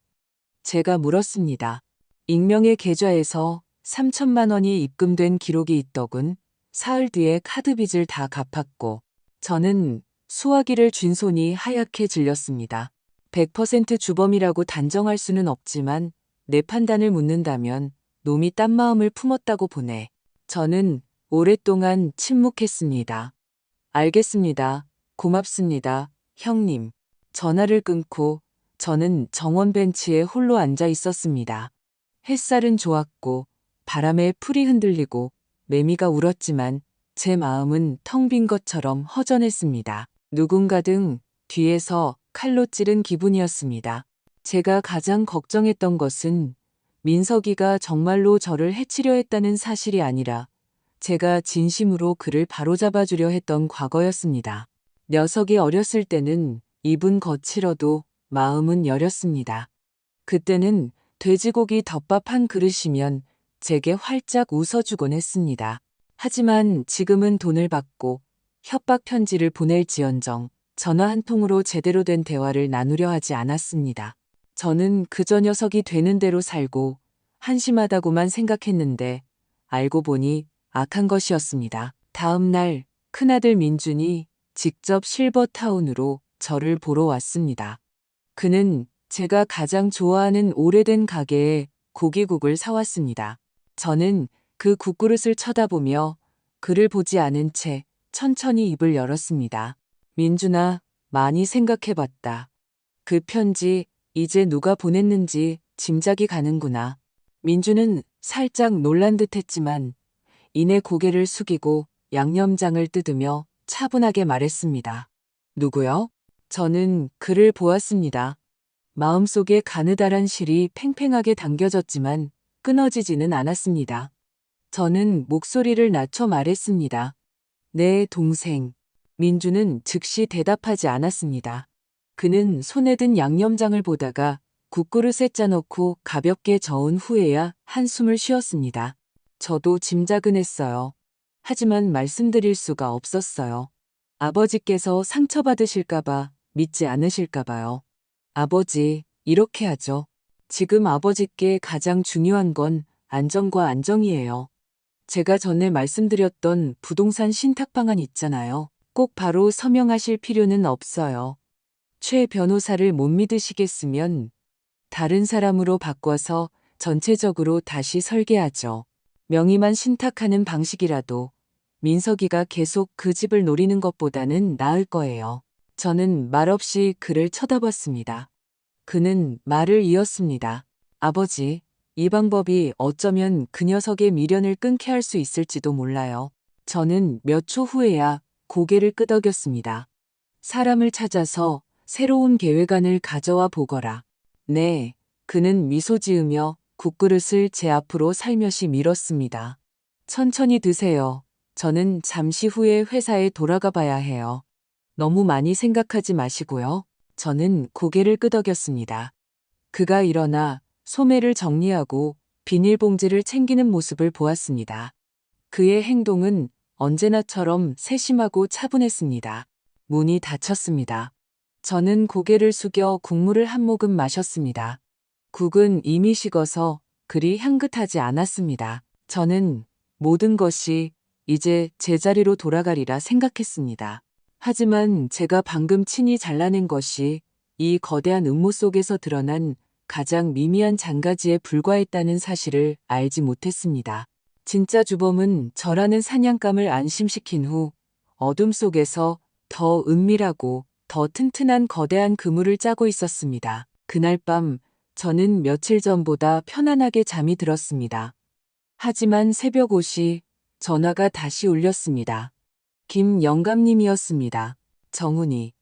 [SPEAKER 1] 제가 물었습니다. 익명의 계좌에서 3천만 원이 입금된 기록이 있더군. 사흘 뒤에 카드 빚을 다 갚았고 저는 수화기를 쥔 손이 하얗게 질렸습니다. 100% 주범이라고 단정할 수는 없지만 내 판단을 묻는다면 놈이 딴 마음을 품었다고 보네. 저는 오랫동안 침묵했습니다. 알겠습니다. 고맙습니다. 형님. 전화를 끊고 저는 정원 벤치에 홀로 앉아 있었습니다. 햇살은 좋았고 바람에 풀이 흔들리고 매미가 울었지만 제 마음은 텅 빈 것처럼 허전했습니다. 누군가등 뒤에서 칼로 찌른 기분이었습니다. 제가 가장 걱정했던 것은 민석이가 정말로 저를 해치려 했다는 사실이 아니라 제가 진심으로 그를 바로잡아주려 했던 과거였습니다. 녀석이 어렸을 때는 입은 거칠어도 마음은 여렸습니다. 그때는 돼지고기 덮밥 한 그릇이면 제게 활짝 웃어주곤 했습니다. 하지만 지금은 돈을 받고 협박 편지를 보낼지언정 전화 한 통으로 제대로 된 대화를 나누려 하지 않았습니다. 저는 그저 녀석이 되는 대로 살고 한심하다고만 생각했는데 알고 보니 악한 것이었습니다. 다음 날 큰아들 민준이 직접 실버타운으로 저를 보러 왔습니다. 그는 제가 가장 좋아하는 오래된 가게에 고기국을 사왔습니다. 저는 그 국그릇을 쳐다보며 그를 보지 않은 채 천천히 입을 열었습니다. 민준아, 많이 생각해봤다. 그 편지 이제 누가 보냈는지 짐작이 가는구나. 민준은 살짝 놀란 듯 했지만 이내 고개를 숙이고 양념장을 뜯으며 차분하게 말했습니다. 누구요? 저는 그를 보았습니다. 마음속에 가느다란 실이 팽팽하게 당겨졌지만 끊어지지는 않았습니다. 저는 목소리를 낮춰 말했습니다. 내 동생. 민주는 즉시 대답하지 않았습니다. 그는 손에 든 양념장을 보다가 국그릇에 짜놓고 가볍게 저은 후에야 한숨을 쉬었습니다. 저도 짐작은 했어요. 하지만 말씀드릴 수가 없었어요. 아버지께서 상처받으실까봐, 믿지 않으실까봐요. 아버지, 이렇게 하죠. 지금 아버지께 가장 중요한 건 안정과 안정이에요. 제가 전에 말씀드렸던 부동산 신탁 방안 있잖아요. 꼭 바로 서명하실 필요는 없어요. 최 변호사를 못 믿으시겠으면 다른 사람으로 바꿔서 전체적으로 다시 설계하죠. 명의만 신탁하는 방식이라도 민석이가 계속 그 집을 노리는 것보다는 나을 거예요. 저는 말없이 그를 쳐다봤습니다. 그는 말을 이었습니다. 아버지, 이 방법이 어쩌면 그 녀석의 미련을 끊게 할 수 있을지도 몰라요. 저는 몇 초 후에야 고개를 끄덕였습니다. 사람을 찾아서 새로운 계획안을 가져와 보거라. 네, 그는 미소 지으며 국그릇을 제 앞으로 살며시 밀었습니다. 천천히 드세요. 저는 잠시 후에 회사에 돌아가 봐야 해요. 너무 많이 생각하지 마시고요. 저는 고개를 끄덕였습니다. 그가 일어나 소매를 정리하고 비닐봉지를 챙기는 모습을 보았습니다. 그의 행동은 언제나처럼 세심하고 차분했습니다. 문이 닫혔습니다. 저는 고개를 숙여 국물을 한 모금 마셨습니다. 국은 이미 식어서 그리 향긋하지 않았습니다. 저는 모든 것이 이제 제자리로 돌아가리라 생각했습니다. 하지만 제가 방금 친히 잘라낸 것이 이 거대한 음모 속에서 드러난 가장 미미한 잔가지에 불과했다는 사실을 알지 못했습니다. 진짜 주범은 저라는 사냥감을 안심시킨 후 어둠 속에서 더 은밀하고 더 튼튼한 거대한 그물을 짜고 있었습니다. 그날 밤 저는 며칠 전보다 편안하게 잠이 들었습니다. 하지만 새벽 5시 전화가 다시 울렸습니다. 김 영감님이었습니다. 정훈이.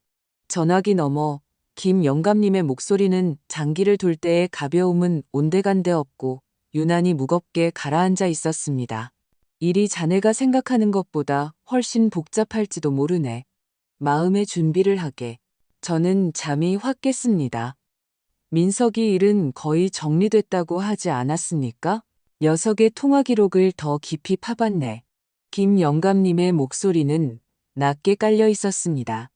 [SPEAKER 1] 전화기 너머 김 영감님의 목소리는 장기를 둘 때의 가벼움은 온데간데 없고 유난히 무겁게 가라앉아 있었습니다. 일이 자네가 생각하는 것보다 훨씬 복잡할지도 모르네. 마음의 준비를 하게. 저는 잠이 확 깼습니다. 민석이 일은 거의 정리됐다고 하지 않았습니까? 녀석의 통화 기록을 더 깊이 파봤네. 김 영감님의 목소리는 낮게 깔려 있었습니다.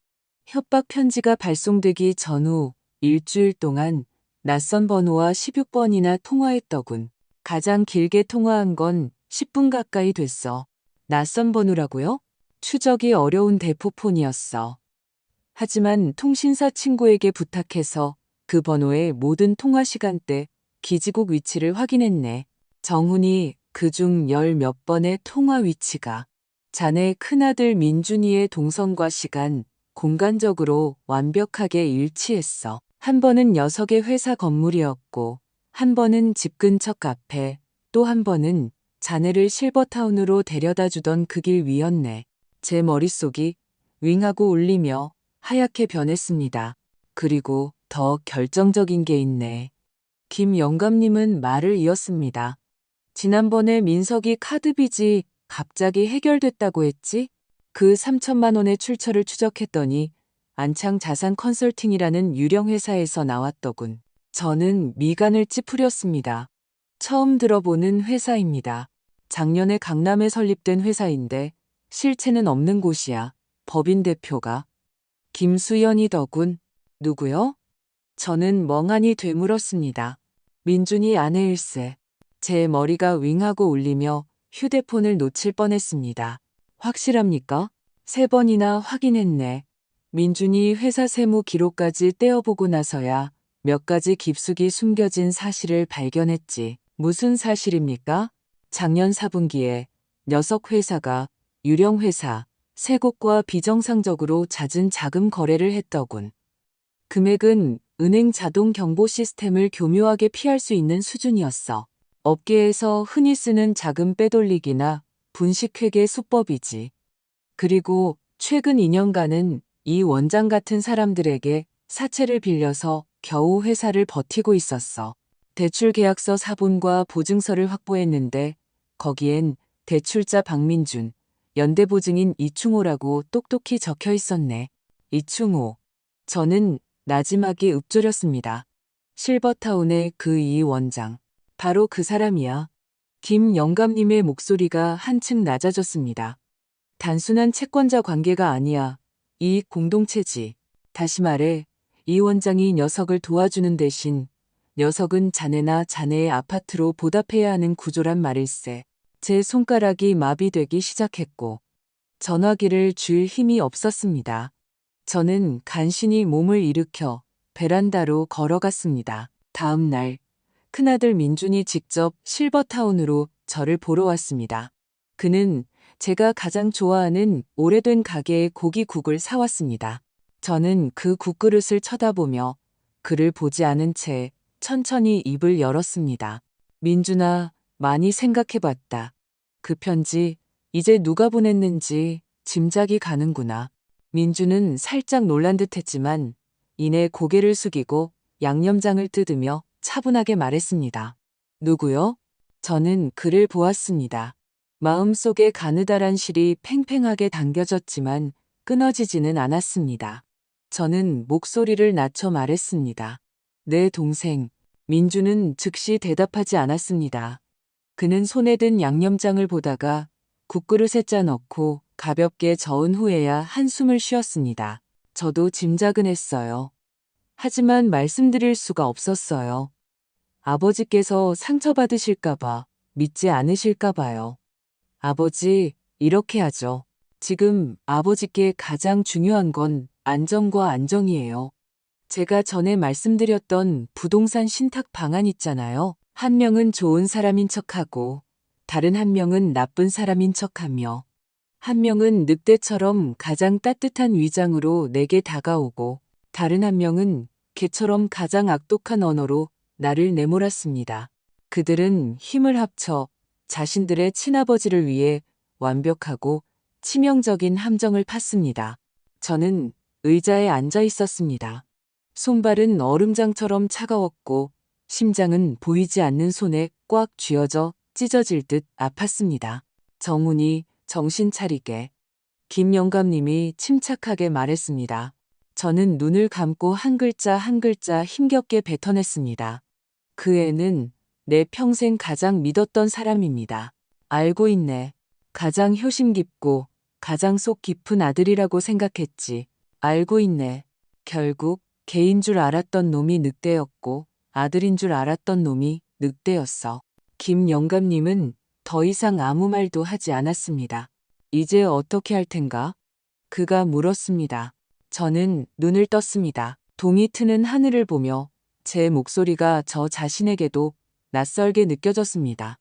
[SPEAKER 1] 협박 편지가 발송되기 전후 일주일 동안 낯선 번호와 16번이나 통화했더군. 가장 길게 통화한 건 10분 가까이 됐어. 낯선 번호라고요? 추적이 어려운 대포폰이었어. 하지만 통신사 친구에게 부탁해서 그 번호의 모든 통화 시간대, 기지국 위치를 확인했네. 정훈이 그중 열 몇 번의 통화 위치가 자네 큰아들 민준이의 동선과 시간, 공간적으로 완벽하게 일치했어. 한 번은 녀석의 회사 건물이었고, 한 번은 집 근처 카페, 또 한 번은 자네를 실버타운으로 데려다 주던 그 길 위였네. 제 머릿속이 윙하고 울리며 하얗게 변했습니다. 그리고 더 결정적인 게 있네. 김 영감님은 말을 이었습니다. 지난번에 민석이 카드 빚이 갑자기 해결됐다고 했지? 그 3천만 원의 출처를 추적했더니 안창 자산 컨설팅이라는 유령 회사에서 나왔더군. 저는 미간을 찌푸렸습니다. 처음 들어보는 회사입니다. 작년에 강남에 설립된 회사인데 실체는 없는 곳이야. 법인 대표가. 김수연이더군. 누구요? 저는 멍하니 되물었습니다. 민준이 아내일세. 제 머리가 윙하고 울리며 휴대폰을 놓칠 뻔했습니다. 확실합니까? 3번이나 확인했네. 민준이 회사 세무 기록까지 떼어보고 나서야 몇 가지 깊숙이 숨겨진 사실을 발견했지. 무슨 사실입니까? 작년 4분기에 녀석 회사가 유령 회사 3곳과 비정상적으로 잦은 자금 거래를 했더군. 금액은 은행 자동 경보 시스템을 교묘하게 피할 수 있는 수준이었어. 업계에서 흔히 쓰는 자금 빼돌리기나 분식회계 수법이지. 그리고 최근 2년간은 이 원장 같은 사람들에게 사채를 빌려서 겨우 회사를 버티고 있었어. 대출 계약서 사본과 보증서를 확보했는데 거기엔 대출자 박민준, 연대보증인 이충호라고 똑똑히 적혀 있었네. 이충호. 저는 나지막이 읊조렸습니다. 실버타운의 그 이 원장. 바로 그 사람이야. 김 영감님의 목소리가 한층 낮아졌습니다. 단순한 채권자 관계가 아니야. 이익 공동체지. 다시 말해, 이 원장이 녀석을 도와주는 대신 녀석은 자네나 자네의 아파트로 보답해야 하는 구조란 말일세. 제 손가락이 마비되기 시작했고 전화기를 쥘 힘이 없었습니다. 저는 간신히 몸을 일으켜 베란다로 걸어갔습니다. 다음 날 큰아들 민준이 직접 실버타운으로 저를 보러 왔습니다. 그는 제가 가장 좋아하는 오래된 가게의 고기국을 사왔습니다. 저는 그 국그릇을 쳐다보며 그를 보지 않은 채 천천히 입을 열었습니다. 민준아, 많이 생각해봤다. 그 편지 이제 누가 보냈는지 짐작이 가는구나. 민준은 살짝 놀란 듯 했지만 이내 고개를 숙이고 양념장을 뜯으며 차분하게 말했습니다. 누구요? 저는 그를 보았습니다. 마음속에 가느다란 실이 팽팽하게 당겨졌지만 끊어지지는 않았습니다. 저는 목소리를 낮춰 말했습니다. 내 동생. 민주는 즉시 대답하지 않았습니다. 그는 손에 든 양념장을 보다가 국그릇에 짜 넣고 가볍게 저은 후에야 한숨을 쉬었습니다. 저도 짐작은 했어요. 하지만 말씀드릴 수가 없었어요. 아버지께서 상처받으실까봐, 믿지 않으실까봐요. 아버지, 이렇게 하죠. 지금 아버지께 가장 중요한 건 안정과 안정이에요. 제가 전에 말씀드렸던 부동산 신탁 방안 있잖아요. 한 명은 좋은 사람인 척하고 다른 한 명은 나쁜 사람인 척하며 한 명은 늑대처럼 가장 따뜻한 위장으로 내게 다가오고 다른 한 명은 개처럼 가장 악독한 언어로 나를 내몰았습니다. 그들은 힘을 합쳐 자신들의 친아버지를 위해 완벽하고 치명적인 함정을 팠습니다. 저는 의자에 앉아 있었습니다. 손발은 얼음장처럼 차가웠고 심장은 보이지 않는 손에 꽉 쥐어져 찢어질 듯 아팠습니다. 정훈이 정신 차리게. 김 영감님이 침착하게 말했습니다. 저는 눈을 감고 한 글자 한 글자 힘겹게 뱉어냈습니다. 그 애는 내 평생 가장 믿었던 사람입니다. 알고 있네. 가장 효심 깊고 가장 속 깊은 아들이라고 생각했지. 알고 있네. 결국 개인 줄 알았던 놈이 늑대였고 아들인 줄 알았던 놈이 늑대였어. 김 영감님은 더 이상 아무 말도 하지 않았습니다. 이제 어떻게 할 텐가? 그가 물었습니다. 저는 눈을 떴습니다. 동이 트는 하늘을 보며 제 목소리가 저 자신에게도 낯설게 느껴졌습니다.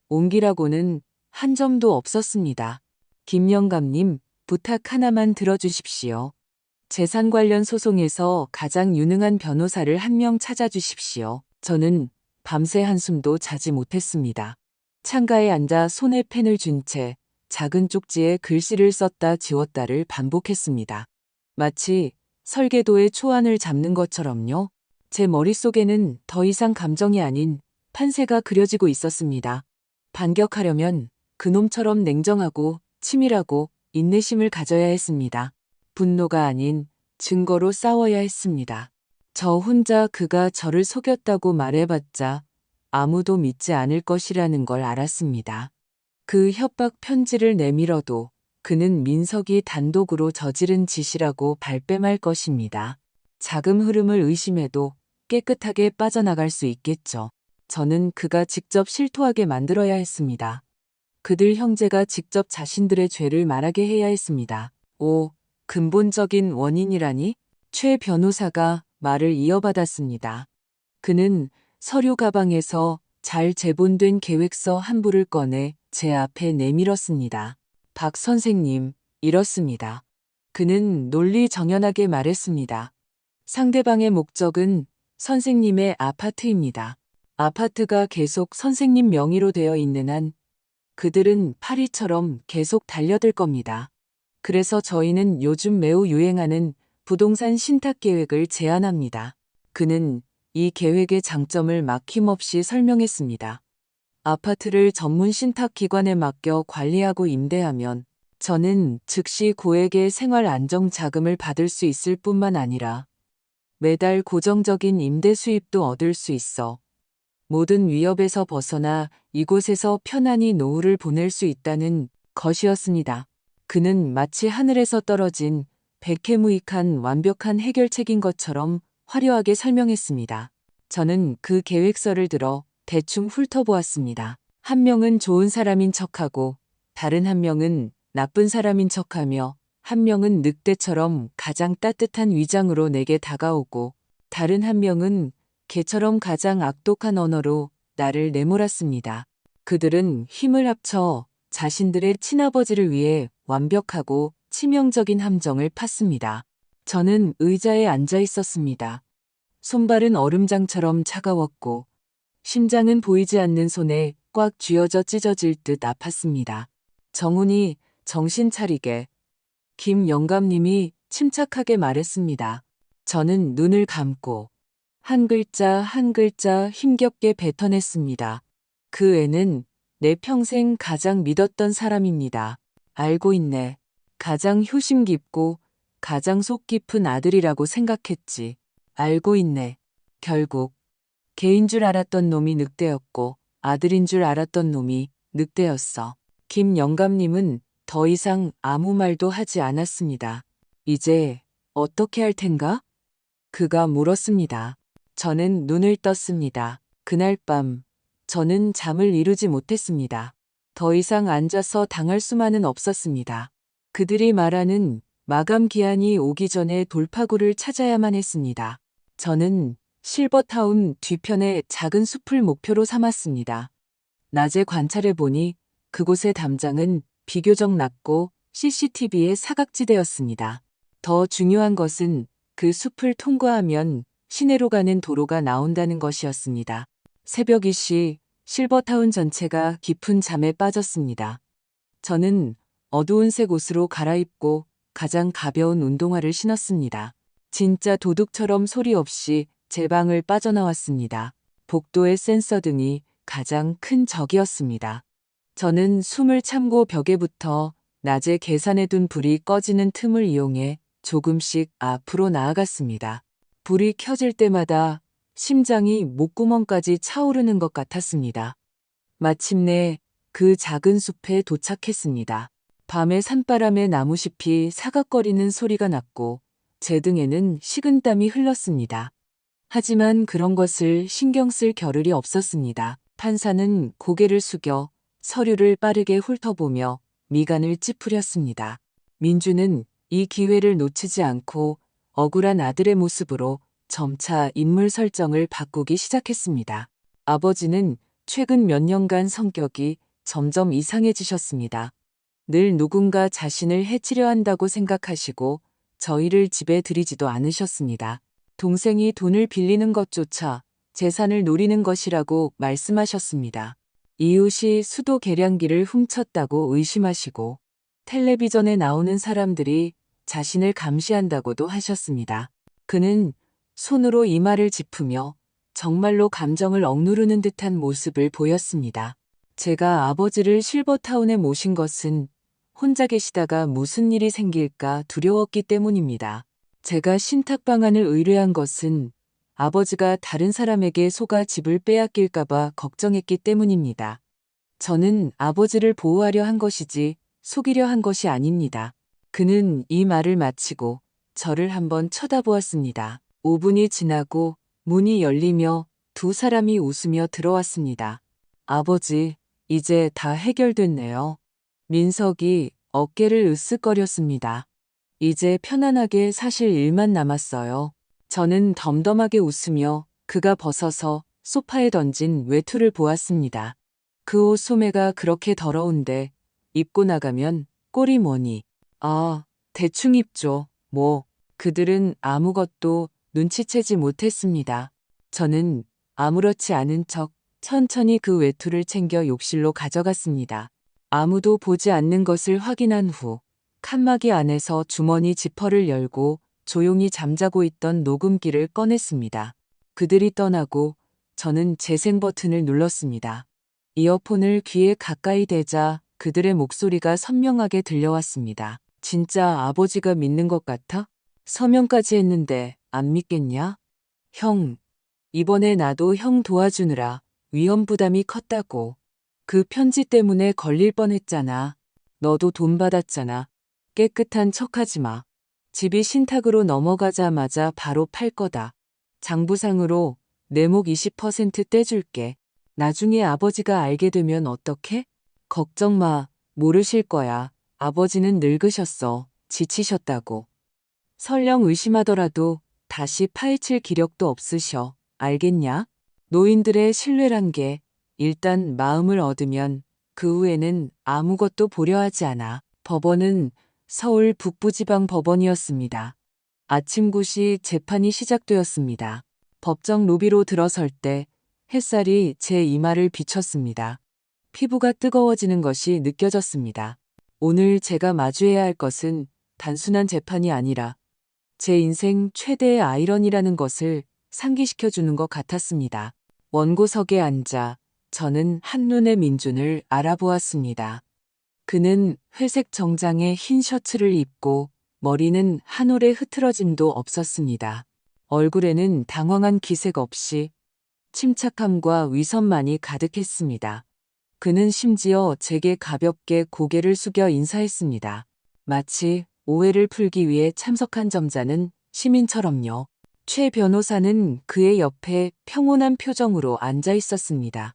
[SPEAKER 1] 온기라고는 한 점도 없었습니다. 김 영감님, 부탁 하나만 들어주십시오. 재산 관련 소송에서 가장 유능한 변호사를 한 명 찾아주십시오. 저는 밤새 한숨도 자지 못했습니다. 창가에 앉아 손에 펜을 쥔 채 작은 쪽지에 글씨를 썼다 지웠다를 반복했습니다. 마치 설계도의 초안을 잡는 것처럼요. 제 머릿속에는 더 이상 감정이 아닌 판세가 그려지고 있었습니다. 반격하려면 그놈처럼 냉정하고 치밀하고 인내심을 가져야 했습니다. 분노가 아닌 증거로 싸워야 했습니다. 저 혼자 그가 저를 속였다고 말해봤자 아무도 믿지 않을 것이라는 걸 알았습니다. 그 협박 편지를 내밀어도 그는 민석이 단독으로 저지른 짓이라고 발뺌할 것입니다. 자금 흐름을 의심해도 깨끗하게 빠져나갈 수 있겠죠. 저는 그가 직접 실토하게 만들어야 했습니다. 그들 형제가 직접 자신들의 죄를 말하게 해야 했습니다. 오, 근본적인 원인이라니? 최 변호사가 말을 이어받았습니다. 그는 서류 가방에서 잘 제본된 계획서 한 부를 꺼내 제 앞에 내밀었습니다. 박 선생님, 이렇습니다. 그는 논리정연하게 말했습니다. 상대방의 목적은 선생님의 아파트입니다. 아파트가 계속 선생님 명의로 되어 있는 한 그들은 파리처럼 계속 달려들 겁니다. 그래서 저희는 요즘 매우 유행하는 부동산 신탁 계획을 제안합니다. 그는 이 계획의 장점을 막힘없이 설명했습니다. 아파트를 전문 신탁 기관에 맡겨 관리하고 임대하면 저는 즉시 고액의 생활 안정 자금을 받을 수 있을 뿐만 아니라 매달 고정적인 임대 수입도 얻을 수 있어 모든 위협에서 벗어나 이곳에서 편안히 노후를 보낼 수 있다는 것이었습니다. 그는 마치 하늘에서 떨어진 백해무익한 완벽한 해결책인 것처럼 화려하게 설명했습니다. 저는 그 계획서를 들어 대충 훑어보았습니다. 한 명은 좋은 사람인 척하고 다른 한 명은 나쁜 사람인 척하며 한 명은 늑대처럼 가장 따뜻한 위장으로 내게 다가오고 다른 한 명은 개처럼 가장 악독한 언어로 나를 내몰았습니다. 그들은 힘을 합쳐 자신들의 친아버지를 위해 완벽하고 치명적인 함정을 팠습니다. 저는 의자에 앉아 있었습니다. 손발은 얼음장처럼 차가웠고 심장은 보이지 않는 손에 꽉 쥐어져 찢어질 듯 아팠습니다. 정훈이 정신 차리게. 김 영감님이 침착하게 말했습니다. 저는 눈을 감고 한 글자 한 글자 힘겹게 뱉어냈습니다. 그 애는 내 평생 가장 믿었던 사람입니다. 알고 있네. 가장 효심 깊고 가장 속 깊은 아들이라고 생각했지. 알고 있네. 결국 개인 줄 알았던 놈이 늑대였고 아들인 줄 알았던 놈이 늑대였어. 김 영감님은 더 이상 아무 말도 하지 않았습니다. 이제 어떻게 할 텐가? 그가 물었습니다. 저는 눈을 떴습니다. 그날 밤 저는 잠을 이루지 못했습니다. 더 이상 앉아서 당할 수만은 없었습니다. 그들이 말하는 마감 기한이 오기 전에 돌파구를 찾아야만 했습니다. 저는 실버타운 뒤편의 작은 숲을 목표로 삼았습니다. 낮에 관찰해보니 그곳의 담장은 비교적 낮고 CCTV의 사각지대였습니다. 더 중요한 것은 그 숲을 통과하면 시내로 가는 도로가 나온다는 것이었습니다. 새벽 2시 실버타운 전체가 깊은 잠에 빠졌습니다. 저는 어두운 색 옷으로 갈아입고 가장 가벼운 운동화를 신었습니다. 진짜 도둑처럼 소리 없이 제 방을 빠져나왔습니다. 복도의 센서 등이 가장 큰 적이었습니다. 저는 숨을 참고 벽에 붙어 낮에 계산해둔 불이 꺼지는 틈을 이용해 조금씩 앞으로 나아갔습니다. 불이 켜질 때마다 심장이 목구멍까지 차오르는 것 같았습니다. 마침내 그 작은 숲에 도착했습니다. 밤의 산바람에 나무잎이 사각거리는 소리가 났고 제 등에는 식은땀이 흘렀습니다. 하지만 그런 것을 신경 쓸 겨를이 없었습니다. 판사는 고개를 숙여 서류를 빠르게 훑어보며 미간을 찌푸렸습니다. 민주는 이 기회를 놓치지 않고 억울한 아들의 모습으로 점차 인물 설정을 바꾸기 시작했습니다. 아버지는 최근 몇 년간 성격이 점점 이상해지셨습니다. 늘 누군가 자신을 해치려 한다고 생각하시고 저희를 집에 들이지도 않으셨습니다. 동생이 돈을 빌리는 것조차 재산을 노리는 것이라고 말씀하셨습니다. 이웃이 수도 계량기를 훔쳤다고 의심하시고 텔레비전에 나오는 사람들이 자신을 감시한다고도 하셨습니다. 그는 손으로 이마를 짚으며 정말로 감정을 억누르는 듯한 모습을 보였습니다. 제가 아버지를 실버타운에 모신 것은 혼자 계시다가 무슨 일이 생길까 두려웠기 때문입니다. 제가 신탁 방안을 의뢰한 것은 아버지가 다른 사람에게 속아 집을 빼앗길까봐 걱정했기 때문입니다. 저는 아버지를 보호하려 한 것이지 속이려 한 것이 아닙니다. 그는 이 말을 마치고 저를 한번 쳐다보았습니다. 5분이 지나고 문이 열리며 두 사람이 웃으며 들어왔습니다. 아버지, 이제 다 해결됐네요. 민석이 어깨를 으쓱거렸습니다. 이제 편안하게 사실 일만 남았어요. 저는 덤덤하게 웃으며 그가 벗어서 소파에 던진 외투를 보았습니다. 그 옷 소매가 그렇게 더러운데 입고 나가면 꼴이 뭐니. 아, 대충 입죠. 뭐. 그들은 아무것도 눈치채지 못했습니다. 저는 아무렇지 않은 척 천천히 그 외투를 챙겨 욕실로 가져갔습니다. 아무도 보지 않는 것을 확인한 후 칸막이 안에서 주머니 지퍼를 열고 조용히 잠자고 있던 녹음기를 꺼냈습니다. 그들이 떠나고 저는 재생 버튼을 눌렀습니다. 이어폰을 귀에 가까이 대자 그들의 목소리가 선명하게 들려왔습니다. 진짜 아버지가 믿는 것 같아? 서명까지 했는데 안 믿겠냐? 형, 이번에 나도 형 도와주느라 위험 부담이 컸다고. 그 편지 때문에 걸릴 뻔했잖아. 너도 돈 받았잖아. 깨끗한 척하지 마. 집이 신탁으로 넘어가자마자 바로 팔 거다. 장부상으로 내 목 20% 떼줄게. 나중에 아버지가 알게 되면 어떡해? 걱정 마. 모르실 거야. 아버지는 늙으셨어. 지치셨다고. 설령 의심하더라도 다시 파헤칠 기력도 없으셔. 알겠냐? 노인들의 신뢰란 게 일단 마음을 얻으면 그 후에는 아무것도 보려 하지 않아. 법원은 서울 북부지방법원이었습니다. 아침 9시 재판이 시작되었습니다. 법정 로비로 들어설 때 햇살이 제 이마를 비췄습니다. 피부가 뜨거워지는 것이 느껴졌습니다. 오늘 제가 마주해야 할 것은 단순한 재판이 아니라 제 인생 최대의 아이러니라는 것을 상기시켜주는 것 같았습니다. 원고석에 앉아 저는 한눈에 민준을 알아보았습니다. 그는 회색 정장에 흰 셔츠를 입고 머리는 한 올의 흐트러짐도 없었습니다. 얼굴에는 당황한 기색 없이 침착함과 위선만이 가득했습니다. 그는 심지어 제게 가볍게 고개를 숙여 인사했습니다. 마치 오해를 풀기 위해 참석한 점자는 시민처럼요. 최 변호사는 그의 옆에 평온한 표정으로 앉아 있었습니다.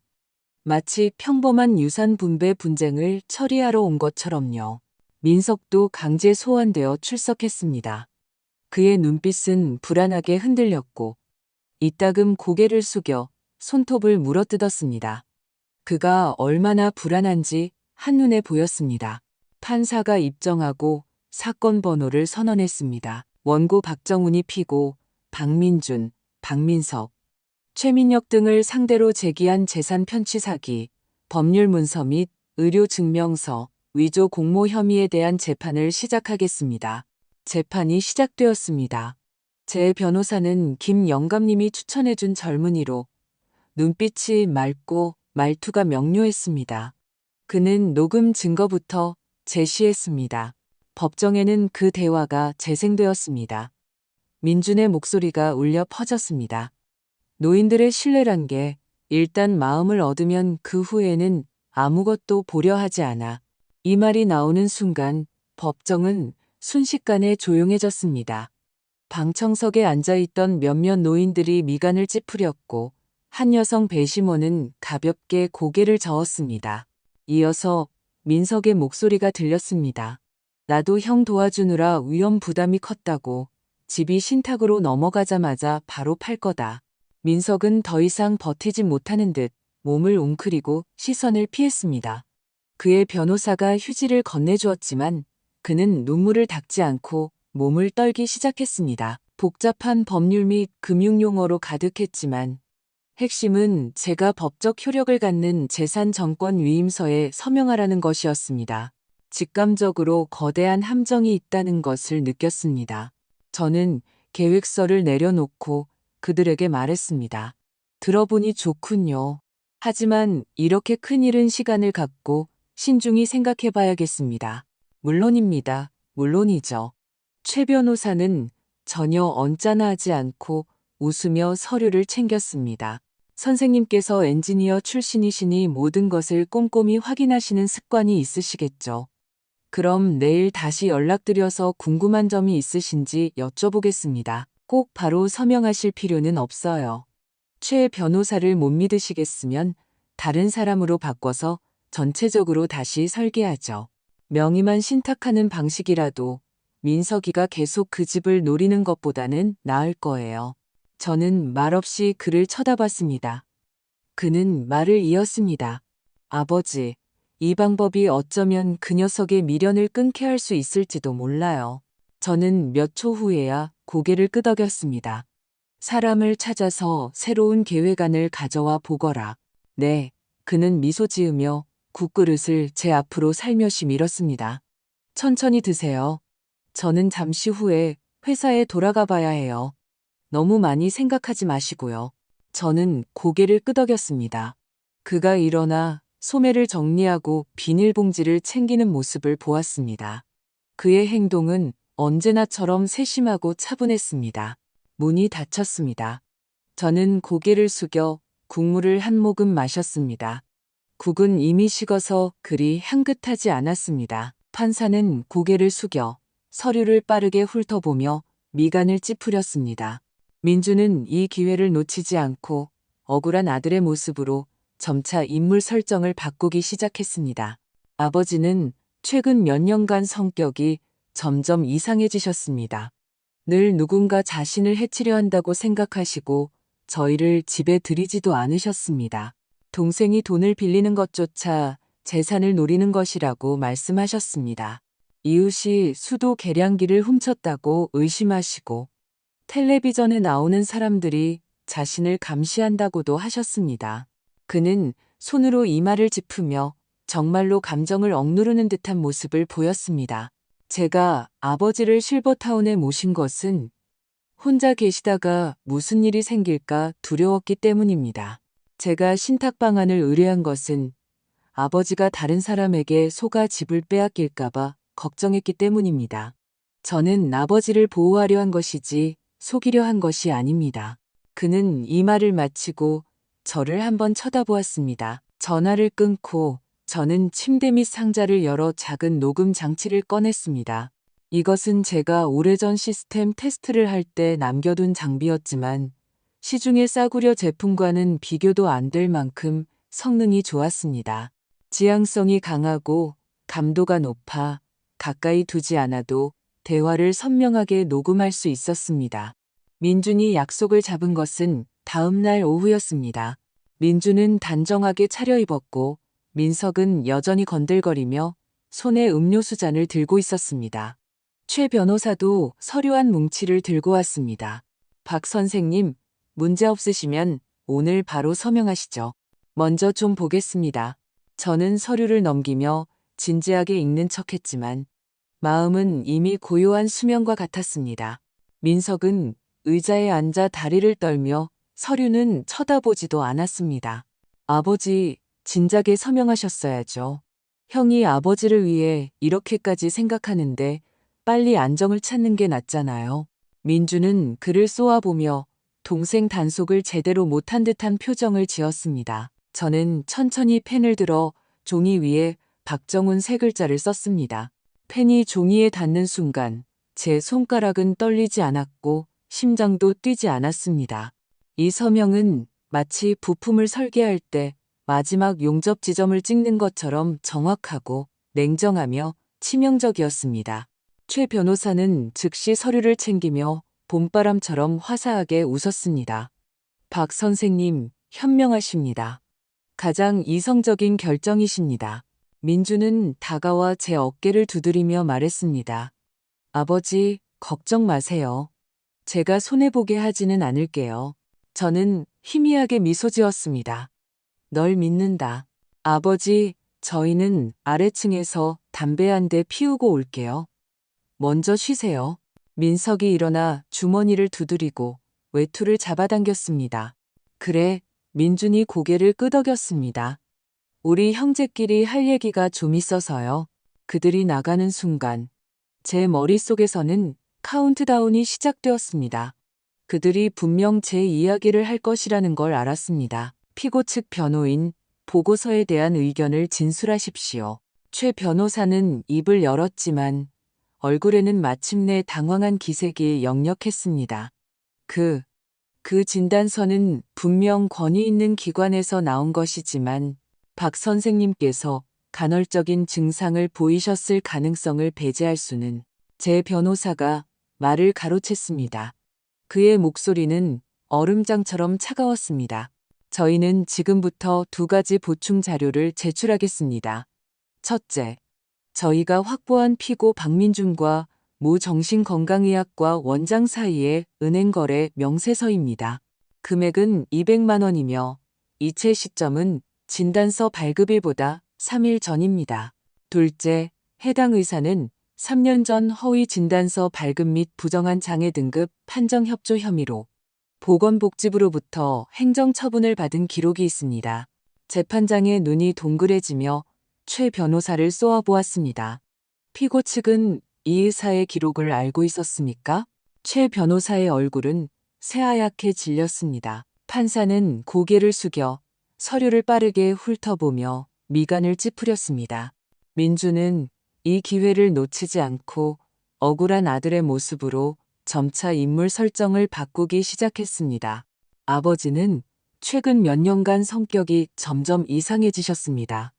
[SPEAKER 1] 마치 평범한 유산 분배 분쟁을 처리하러 온 것처럼요. 민석도 강제 소환되어 출석했습니다. 그의 눈빛은 불안하게 흔들렸고 이따금 고개를 숙여 손톱을 물어뜯었습니다. 그가 얼마나 불안한지 한눈에 보였습니다. 판사가 입정하고 사건 번호를 선언했습니다. 원고 박정훈이 피고 박민준, 박민석, 최민혁 등을 상대로 제기한 재산 편취 사기, 법률 문서 및 의료 증명서, 위조 공모 혐의에 대한 재판을 시작하겠습니다. 재판이 시작되었습니다. 제 변호사는 김영감님이 추천해준 젊은이로 눈빛이 맑고 말투가 명료했습니다. 그는 녹음 증거부터 제시했습니다. 법정에는 그 대화가 재생되었습니다. 민준의 목소리가 울려 퍼졌습니다. 노인들의 신뢰란 게 일단 마음을 얻으면 그 후에는 아무것도 보려 하지 않아. 이 말이 나오는 순간 법정은 순식간에 조용해졌습니다. 방청석에 앉아있던 몇몇 노인들이 미간을 찌푸렸고 한 여성 배심원은 가볍게 고개를 저었습니다. 이어서 민석의 목소리가 들렸습니다. 나도 형 도와주느라 위험 부담이 컸다고. 집이 신탁으로 넘어가자마자 바로 팔 거다. 민석은 더 이상 버티지 못하는 듯 몸을 웅크리고 시선을 피했습니다. 그의 변호사가 휴지를 건네주었지만 그는 눈물을 닦지 않고 몸을 떨기 시작했습니다. 복잡한 법률 및 금융용어로 가득했지만 핵심은 제가 법적 효력을 갖는 재산 정권 위임서에 서명하라는 것이었습니다. 직감적으로 거대한 함정이 있다는 것을 느꼈습니다. 저는 계획서를 내려놓고 그들에게 말했습니다. 들어보니 좋군요. 하지만 이렇게 큰일은 시간을 갖고 신중히 생각해 봐야겠습니다. 물론입니다. 물론이죠. 최 변호사는 전혀 언짢아하지 않고 웃으며 서류를 챙겼습니다. 선생님께서 엔지니어 출신이시니 모든 것을 꼼꼼히 확인하시는 습관이 있으시겠죠. 그럼 내일 다시 연락드려서 궁금한 점이 있으신지 여쭤보겠습니다. 꼭 바로 서명하실 필요는 없어요. 최 변호사를 못 믿으시겠으면 다른 사람으로 바꿔서 전체적으로 다시 설계하죠. 명의만 신탁하는 방식이라도 민석이가 계속 그 집을 노리는 것보다는 나을 거예요. 저는 말없이 그를 쳐다봤습니다. 그는 말을 이었습니다. 아버지, 이 방법이 어쩌면 그 녀석의 미련을 끊게 할 수 있을지도 몰라요. 저는 몇 초 후에야 고개를 끄덕였습니다. 사람을 찾아서 새로운 계획안을 가져와 보거라. 네, 그는 미소 지으며 국그릇을 제 앞으로 살며시 밀었습니다. 천천히 드세요. 저는 잠시 후에 회사에 돌아가 봐야 해요. 너무 많이 생각하지 마시고요. 저는 고개를 끄덕였습니다. 그가 일어나 소매를 정리하고 비닐봉지를 챙기는 모습을 보았습니다. 그의 행동은 언제나처럼 세심하고 차분했습니다. 문이 닫혔습니다. 저는 고개를 숙여 국물을 한 모금 마셨습니다. 국은 이미 식어서 그리 향긋하지 않았습니다. 판사는 고개를 숙여 서류를 빠르게 훑어보며 미간을 찌푸렸습니다. 민주는 이 기회를 놓치지 않고 억울한 아들의 모습으로 점차 인물 설정을 바꾸기 시작했습니다. 아버지는 최근 몇 년간 성격이 점점 이상해지셨습니다. 늘 누군가 자신을 해치려 한다고 생각하시고 저희를 집에 들이지도 않으셨습니다. 동생이 돈을 빌리는 것조차 재산을 노리는 것이라고 말씀하셨습니다. 이웃이 수도 계량기를 훔쳤다고 의심하시고 텔레비전에 나오는 사람들이 자신을 감시한다고도 하셨습니다. 그는 손으로 이마를 짚으며 정말로 감정을 억누르는 듯한 모습을 보였습니다. 제가 아버지를 실버타운에 모신 것은 혼자 계시다가 무슨 일이 생길까 두려웠기 때문입니다. 제가 신탁 방안을 의뢰한 것은 아버지가 다른 사람에게 속아 집을 빼앗길까봐 걱정했기 때문입니다. 저는 아버지를 보호하려 한 것이지 속이려 한 것이 아닙니다. 그는 이 말을 마치고 저를 한번 쳐다보았습니다. 전화를 끊고 저는 침대 밑 상자를 열어 작은 녹음 장치를 꺼냈습니다. 이것은 제가 오래전 시스템 테스트를 할 때 남겨둔 장비였지만 시중의 싸구려 제품과는 비교도 안 될 만큼 성능이 좋았습니다. 지향성이 강하고 감도가 높아 가까이 두지 않아도 대화를 선명하게 녹음할 수 있었습니다. 민준이 약속을 잡은 것은 다음 날 오후였습니다. 민준은 단정하게 차려입었고 민석은 여전히 건들거리며 손에 음료수 잔을 들고 있었습니다. 최 변호사도 서류 한 뭉치를 들고 왔습니다. 박 선생님, 문제 없으시면 오늘 바로 서명하시죠. 먼저 좀 보겠습니다. 저는 서류를 넘기며 진지하게 읽는 척했지만 마음은 이미 고요한 수면과 같았습니다. 민석은 의자에 앉아 다리를 떨며 서류는 쳐다보지도 않았습니다. 아버지, 진작에 서명하셨어야죠. 형이 아버지를 위해 이렇게까지 생각하는데 빨리 안정을 찾는 게 낫잖아요. 민주는 그를 쏘아보며 동생 단속을 제대로 못한 듯한 표정을 지었습니다. 저는 천천히 펜을 들어 종이 위에 박정훈 세 글자를 썼습니다. 펜이 종이에 닿는 순간 제 손가락은 떨리지 않았고 심장도 뛰지 않았습니다. 이 서명은 마치 부품을 설계할 때 마지막 용접 지점을 찍는 것처럼 정확하고 냉정하며 치명적이었습니다. 최 변호사는 즉시 서류를 챙기며 봄바람처럼 화사하게 웃었습니다. 박 선생님, 현명하십니다. 가장 이성적인 결정이십니다. 민주는 다가와 제 어깨를 두드리며 말했습니다. 아버지, 걱정 마세요. 제가 손해보게 하지는 않을게요. 저는 희미하게 미소 지었습니다. 널 믿는다. 아버지, 저희는 아래층에서 담배 한 대 피우고 올게요. 먼저 쉬세요. 민석이 일어나 주머니를 두드리고 외투를 잡아당겼습니다. 그래, 민준이 고개를 끄덕였습니다. 우리 형제끼리 할 얘기가 좀 있어서요. 그들이 나가는 순간 제 머릿속에서는 카운트다운이 시작되었습니다. 그들이 분명 제 이야기를 할 것이라는 걸 알았습니다. 피고 측 변호인, 보고서에 대한 의견을 진술하십시오. 최 변호사는 입을 열었지만 얼굴에는 마침내 당황한 기색이 역력했습니다. 그 진단서는 분명 권위 있는 기관에서 나온 것이지만 박 선생님께서 간헐적인 증상을 보이셨을 가능성을 배제할 수는. 제 변호사가 말을 가로챘습니다. 그의 목소리는 얼음장처럼 차가웠습니다. 저희는 지금부터 두 가지 보충 자료를 제출하겠습니다. 첫째, 저희가 확보한 피고 박민준과 모 정신건강의학과 원장 사이의 은행거래 명세서입니다. 금액은 200만 원이며 이체 시점은 진단서 발급일보다 3일 전입니다. 둘째, 해당 의사는 3년 전 허위 진단서 발급 및 부정한 장애 등급 판정 협조 혐의로 보건복지부로부터 행정처분을 받은 기록이 있습니다. 재판장의 눈이 동그래지며 최 변호사를 쏘아보았습니다. 피고 측은 이 의사의 기록을 알고 있었습니까? 최 변호사의 얼굴은 새하얗게 질렸습니다. 판사는 고개를 숙여 서류를 빠르게 훑어보며 미간을 찌푸렸습니다. 민주는 이 기회를 놓치지 않고 억울한 아들의 모습으로 점차 인물 설정을 바꾸기 시작했습니다. 아버지는 최근 몇 년간 성격이 점점 이상해지셨습니다.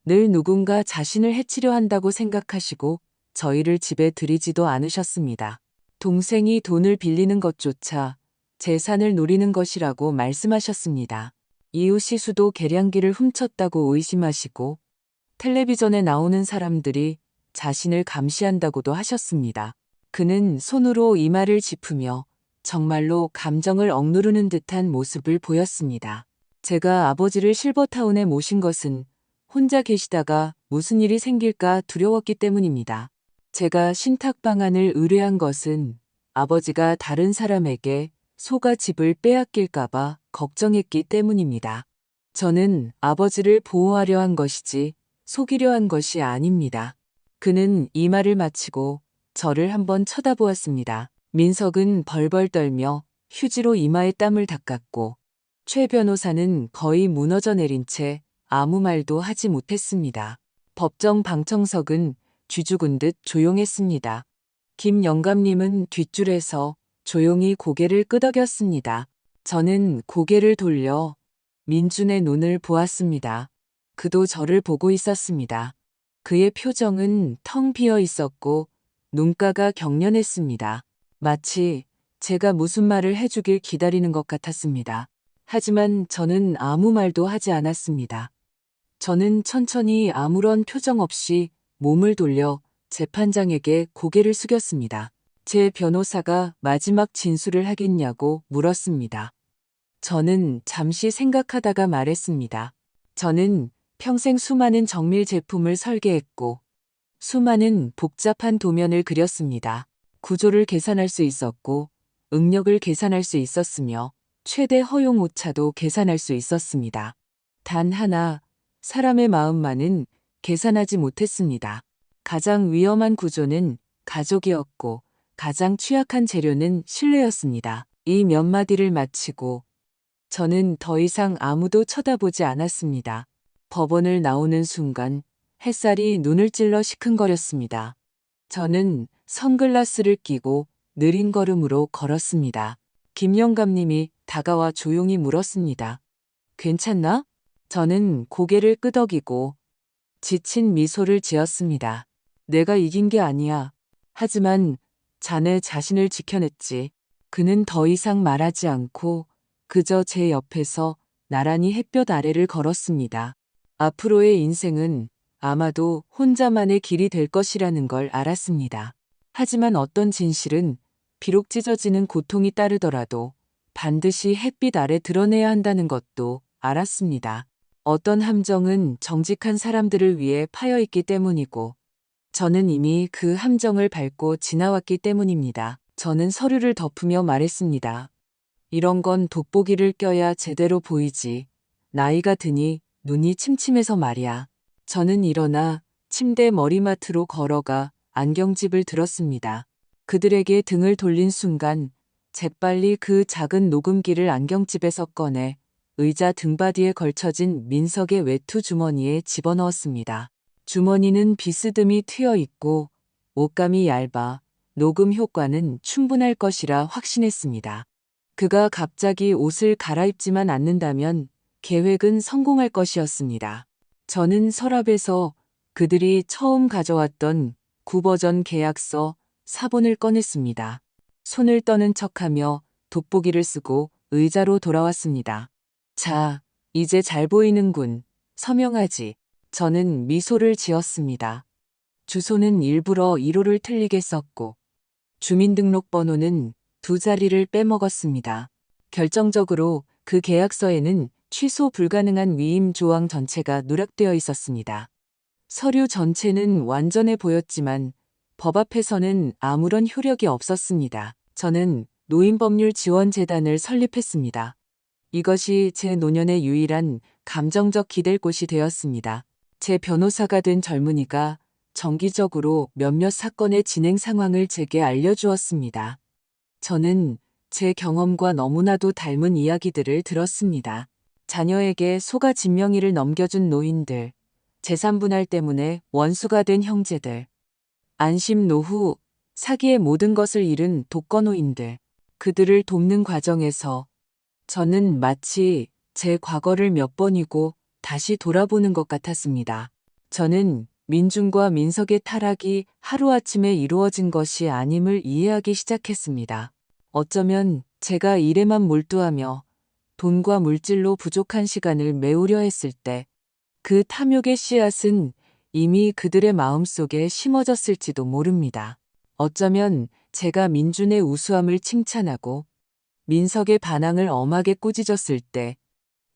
[SPEAKER 1] 늘 누군가 자신을 해치려 한다고 생각하시고 저희를 집에 들이지도 않으셨습니다. 동생이 돈을 빌리는 것조차 재산을 노리는 것이라고 말씀하셨습니다. 이웃 시수도 계량기를 훔쳤다고 의심하시고 텔레비전에 나오는 사람들이 자신을 감시한다고도 하셨습니다. 그는 손으로 이마를 짚으며 정말로 감정을 억누르는 듯한 모습을 보였습니다. 제가 아버지를 실버타운에 모신 것은 혼자 계시다가 무슨 일이 생길까 두려웠기 때문입니다. 제가 신탁 방안을 의뢰한 것은 아버지가 다른 사람에게 소가 집을 빼앗길까봐 걱정했기 때문입니다. 저는 아버지를 보호하려 한 것이지 속이려 한 것이 아닙니다. 그는 이 말을 마치고 저를 한번 쳐다보았습니다. 민석은 벌벌 떨며 휴지로 이마에 땀을 닦았고 최 변호사는 거의 무너져 내린 채 아무 말도 하지 못했습니다. 법정 방청석은 쥐죽은 듯 조용했습니다. 김 영감님은 뒷줄에서 조용히 고개를 끄덕였습니다. 저는 고개를 돌려 민준의 눈을 보았습니다. 그도 저를 보고 있었습니다. 그의 표정은 텅 비어 있었고 눈가가 경련했습니다. 마치 제가 무슨 말을 해주길 기다리는 것 같았습니다. 하지만 저는 아무 말도 하지 않았습니다. 저는 천천히 아무런 표정 없이 몸을 돌려 재판장에게 고개를 숙였습니다. 제 변호사가 마지막 진술을 하겠냐고 물었습니다. 저는 잠시 생각하다가 말했습니다. 저는 평생 수많은 정밀 제품을 설계했고 수많은 복잡한 도면을 그렸습니다. 구조를 계산할 수 있었고 응력을 계산할 수 있었으며 최대 허용 오차도 계산할 수 있었습니다. 단 하나, 사람의 마음만은 계산하지 못했습니다. 가장 위험한 구조는 가족이었고 가장 취약한 재료는 신뢰였습니다. 이 몇 마디를 마치고 저는 더 이상 아무도 쳐다보지 않았습니다. 법원을 나오는 순간 햇살이 눈을 찔러 시큰거렸습니다. 저는 선글라스를 끼고 느린 걸음으로 걸었습니다. 김 영감님이 다가와 조용히 물었습니다. 괜찮나? 저는 고개를 끄덕이고 지친 미소를 지었습니다. 내가 이긴 게 아니야. 하지만 자네 자신을 지켜냈지. 그는 더 이상 말하지 않고 그저 제 옆에서 나란히 햇볕 아래를 걸었습니다. 앞으로의 인생은 아마도 혼자만의 길이 될 것이라는 걸 알았습니다. 하지만 어떤 진실은 비록 찢어지는 고통이 따르더라도 반드시 햇빛 아래 드러내야 한다는 것도 알았습니다. 어떤 함정은 정직한 사람들을 위해 파여 있기 때문이고 저는 이미 그 함정을 밟고 지나왔기 때문입니다. 저는 서류를 덮으며 말했습니다. 이런 건 돋보기를 껴야 제대로 보이지. 나이가 드니 눈이 침침해서 말이야. 저는 일어나 침대 머리맡으로 걸어가 안경집을 들었습니다. 그들에게 등을 돌린 순간 재빨리 그 작은 녹음기를 안경집에서 꺼내 의자 등받이에 걸쳐진 민석의 외투 주머니에 집어넣었습니다. 주머니는 비스듬히 트여 있고 옷감이 얇아 녹음 효과는 충분할 것이라 확신했습니다. 그가 갑자기 옷을 갈아입지만 않는다면 계획은 성공할 것이었습니다. 저는 서랍에서 그들이 처음 가져왔던 구버전 계약서 사본을 꺼냈습니다. 손을 떠는 척하며 돋보기를 쓰고 의자로 돌아왔습니다. 자, 이제 잘 보이는군. 서명하지. 저는 미소를 지었습니다. 주소는 일부러 1호를 틀리게 썼고 주민등록번호는 2자리를 빼먹었습니다. 결정적으로 그 계약서에는 취소 불가능한 위임 조항 전체가 누락되어 있었습니다. 서류 전체는 완전해 보였지만 법 앞에서는 아무런 효력이 없었습니다. 저는 노인법률지원재단을 설립했습니다. 이것이 제 노년의 유일한 감정적 기댈 곳이 되었습니다. 제 변호사가 된 젊은이가 정기적으로 몇몇 사건의 진행 상황을 제게 알려주었습니다. 저는 제 경험과 너무나도 닮은 이야기들을 들었습니다. 자녀에게 소가 진명이를 넘겨준 노인들, 재산 분할 때문에 원수가 된 형제들, 안심 노후, 사기의 모든 것을 잃은 독거노인들, 그들을 돕는 과정에서 저는 마치 제 과거를 몇 번이고 다시 돌아보는 것 같았습니다. 저는 민중과 민석의 타락이 하루아침에 이루어진 것이 아님을 이해하기 시작했습니다. 어쩌면 제가 일에만 몰두하며 돈과 물질로 부족한 시간을 메우려 했을 때 그 탐욕의 씨앗은 이미 그들의 마음속에 심어졌을지도 모릅니다. 어쩌면 제가 민준의 우수함을 칭찬하고 민석의 반항을 엄하게 꾸짖었을 때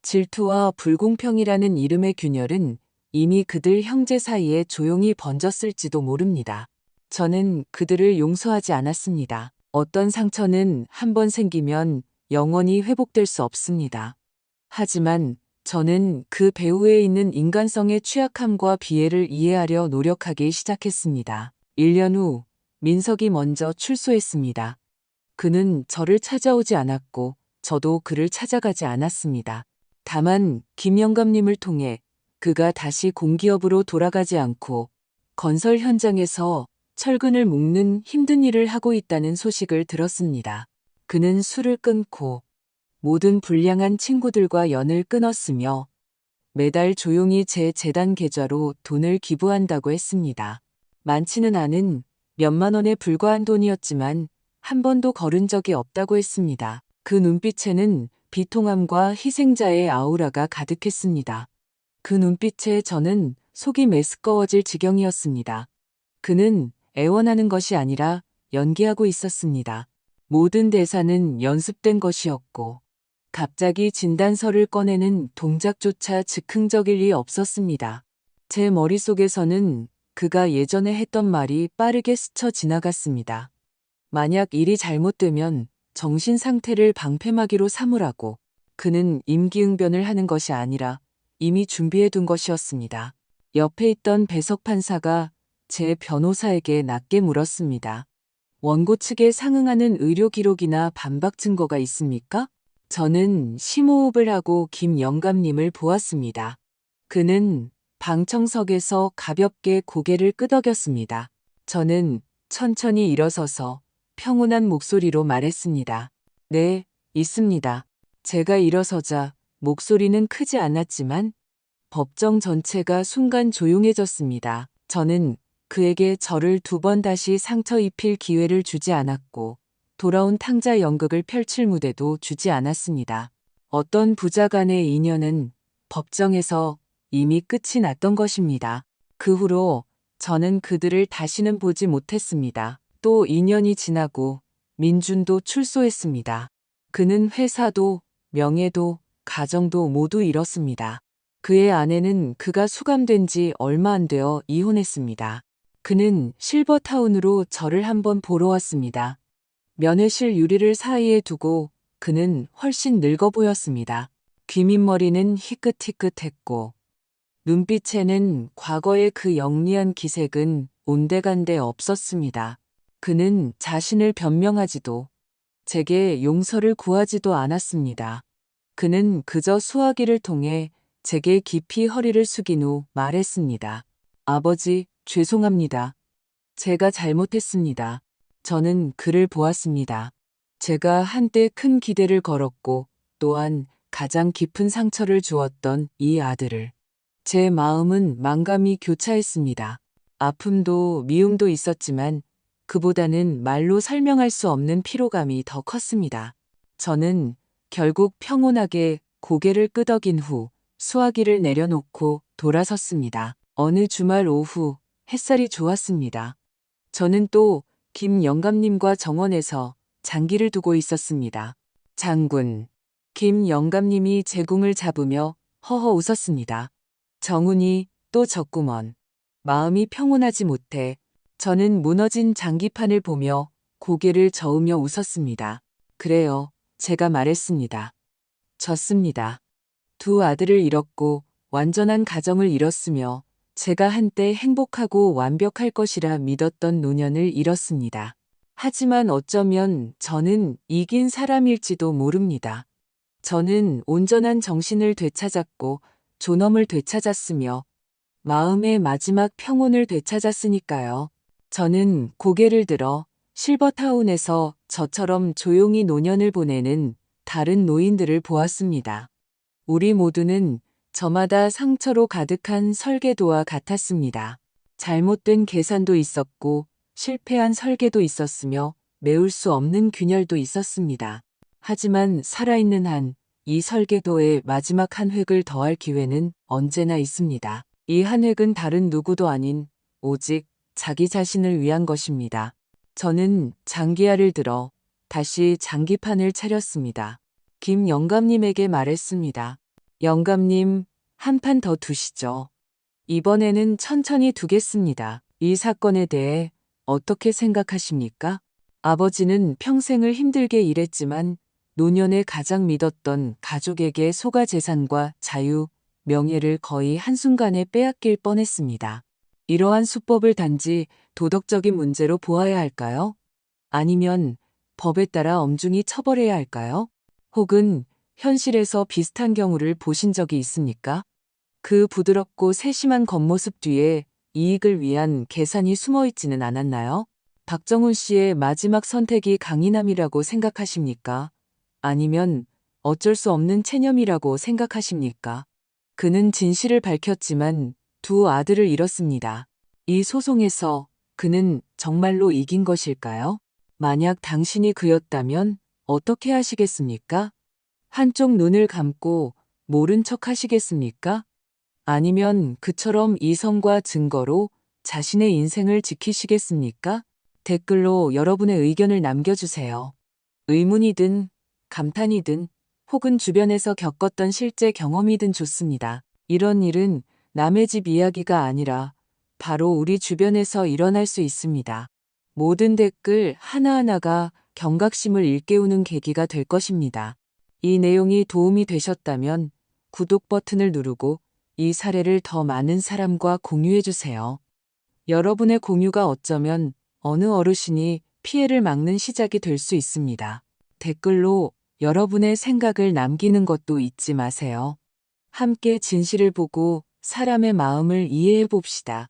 [SPEAKER 1] 질투와 불공평이라는 이름의 균열은 이미 그들 형제 사이에 조용히 번졌을지도 모릅니다. 저는 그들을 용서하지 않았습니다. 어떤 상처는 한 번 생기면 영원히 회복될 수 없습니다. 하지만 저는 그 배후에 있는 인간성의 취약함과 비애를 이해하려 노력하기 시작했습니다. 1년 후 민석이 먼저 출소했습니다. 그는 저를 찾아오지 않았고 저도 그를 찾아가지 않았습니다. 다만 김영감님을 통해 그가 다시 공기업으로 돌아가지 않고 건설 현장에서 철근을 묶는 힘든 일을 하고 있다는 소식을 들었습니다. 그는 술을 끊고 모든 불량한 친구들과 연을 끊었으며 매달 조용히 제 재단 계좌로 돈을 기부한다고 했습니다. 많지는 않은 몇만 원에 불과한 돈이었지만 한 번도 거른 적이 없다고 했습니다. 그 눈빛에는 비통함과 희생자의 아우라가 가득했습니다. 그 눈빛에 저는 속이 메스꺼워질 지경이었습니다. 그는 애원하는 것이 아니라 연기하고 있었습니다. 모든 대사는 연습된 것이었고 갑자기 진단서를 꺼내는 동작조차 즉흥적일 리 없었습니다. 제 머릿속에서는 그가 예전에 했던 말이 빠르게 스쳐 지나갔습니다. 만약 일이 잘못되면 정신 상태를 방패막이로 삼으라고. 그는 임기응변을 하는 것이 아니라 이미 준비해둔 것이었습니다. 옆에 있던 배석 판사가 제 변호사에게 낮게 물었습니다. 원고 측에 상응하는 의료 기록이나 반박 증거가 있습니까? 저는 심호흡을 하고 김 영감님을 보았습니다. 그는 방청석에서 가볍게 고개를 끄덕였습니다. 저는 천천히 일어서서 평온한 목소리로 말했습니다. 네, 있습니다. 제가 일어서자 목소리는 크지 않았지만 법정 전체가 순간 조용해졌습니다. 저는 그에게 저를 2번 다시 상처 입힐 기회를 주지 않았고 돌아온 탕자 연극을 펼칠 무대도 주지 않았습니다. 어떤 부자 간의 인연은 법정에서 이미 끝이 났던 것입니다. 그 후로 저는 그들을 다시는 보지 못했습니다. 또 2년이 지나고 민준도 출소했습니다. 그는 회사도 명예도 가정도 모두 잃었습니다. 그의 아내는 그가 수감된 지 얼마 안 되어 이혼했습니다. 그는 실버타운으로 저를 한번 보러 왔습니다. 면회실 유리를 사이에 두고 그는 훨씬 늙어 보였습니다. 귀밑머리는 희끗희끗했고 눈빛에는 과거의 그 영리한 기색은 온데간데 없었습니다. 그는 자신을 변명하지도 제게 용서를 구하지도 않았습니다. 그는 그저 수화기를 통해 제게 깊이 허리를 숙인 후 말했습니다. 아버지, 죄송합니다. 제가 잘못했습니다. 저는 그를 보았습니다. 제가 한때 큰 기대를 걸었고 또한 가장 깊은 상처를 주었던 이 아들을. 제 마음은 만감이 교차했습니다. 아픔도 미움도 있었지만 그보다는 말로 설명할 수 없는 피로감이 더 컸습니다. 저는 결국 평온하게 고개를 끄덕인 후 수화기를 내려놓고 돌아섰습니다. 어느 주말 오후 햇살이 좋았습니다. 저는 또 김 영감님과 정원에서 장기를 두고 있었습니다. 장군. 김 영감님이 제 궁을 잡으며 허허 웃었습니다. 정훈이 또 졌구먼. 마음이 평온하지 못해 저는 무너진 장기판을 보며 고개를 저으며 웃었습니다. 그래요. 제가 말했습니다. 졌습니다. 2 아들을 잃었고 완전한 가정을 잃었으며 제가 한때 행복하고 완벽할 것이라 믿었던 노년을 잃었습니다. 하지만 어쩌면 저는 이긴 사람일지도 모릅니다. 저는 온전한 정신을 되찾았고 존엄을 되찾았으며 마음의 마지막 평온을 되찾았으니까요. 저는 고개를 들어 실버타운에서 저처럼 조용히 노년을 보내는 다른 노인들을 보았습니다. 우리 모두는 저마다 상처로 가득한 설계도와 같았습니다. 잘못된 계산도 있었고 실패한 설계도 있었으며 메울 수 없는 균열도 있었습니다. 하지만 살아있는 한 이 설계도의 마지막 한 획을 더할 기회는 언제나 있습니다. 이 한 획은 다른 누구도 아닌 오직 자기 자신을 위한 것입니다. 저는 장기야를 들어 다시 장기판을 차렸습니다. 김 영감님에게 말했습니다. 영감님, 한 판 더 두시죠. 이번에는 천천히 두겠습니다. 이 사건에 대해 어떻게 생각하십니까? 아버지는 평생을 힘들게 일했지만 노년에 가장 믿었던 가족에게 소가 재산과 자유, 명예를 거의 한순간에 빼앗길 뻔했습니다. 이러한 수법을 단지 도덕적인 문제로 보아야 할까요? 아니면 법에 따라 엄중히 처벌해야 할까요? 혹은 현실에서 비슷한 경우를 보신 적이 있습니까? 그 부드럽고 세심한 겉모습 뒤에 이익을 위한 계산이 숨어 있지는 않았나요? 박정훈 씨의 마지막 선택이 강인함이라고 생각하십니까? 아니면 어쩔 수 없는 체념이라고 생각하십니까? 그는 진실을 밝혔지만 두 아들을 잃었습니다. 이 소송에서 그는 정말로 이긴 것일까요? 만약 당신이 그였다면 어떻게 하시겠습니까? 한쪽 눈을 감고 모른 척 하시겠습니까? 아니면 그처럼 이성과 증거로 자신의 인생을 지키시겠습니까? 댓글로 여러분의 의견을 남겨주세요. 의문이든 감탄이든 혹은 주변에서 겪었던 실제 경험이든 좋습니다. 이런 일은 남의 집 이야기가 아니라 바로 우리 주변에서 일어날 수 있습니다. 모든 댓글 하나하나가 경각심을 일깨우는 계기가 될 것입니다. 이 내용이 도움이 되셨다면 구독 버튼을 누르고 이 사례를 더 많은 사람과 공유해주세요. 여러분의 공유가 어쩌면 어느 어르신이 피해를 막는 시작이 될 수 있습니다. 댓글로 여러분의 생각을 남기는 것도 잊지 마세요. 함께 진실을 보고 사람의 마음을 이해해 봅시다.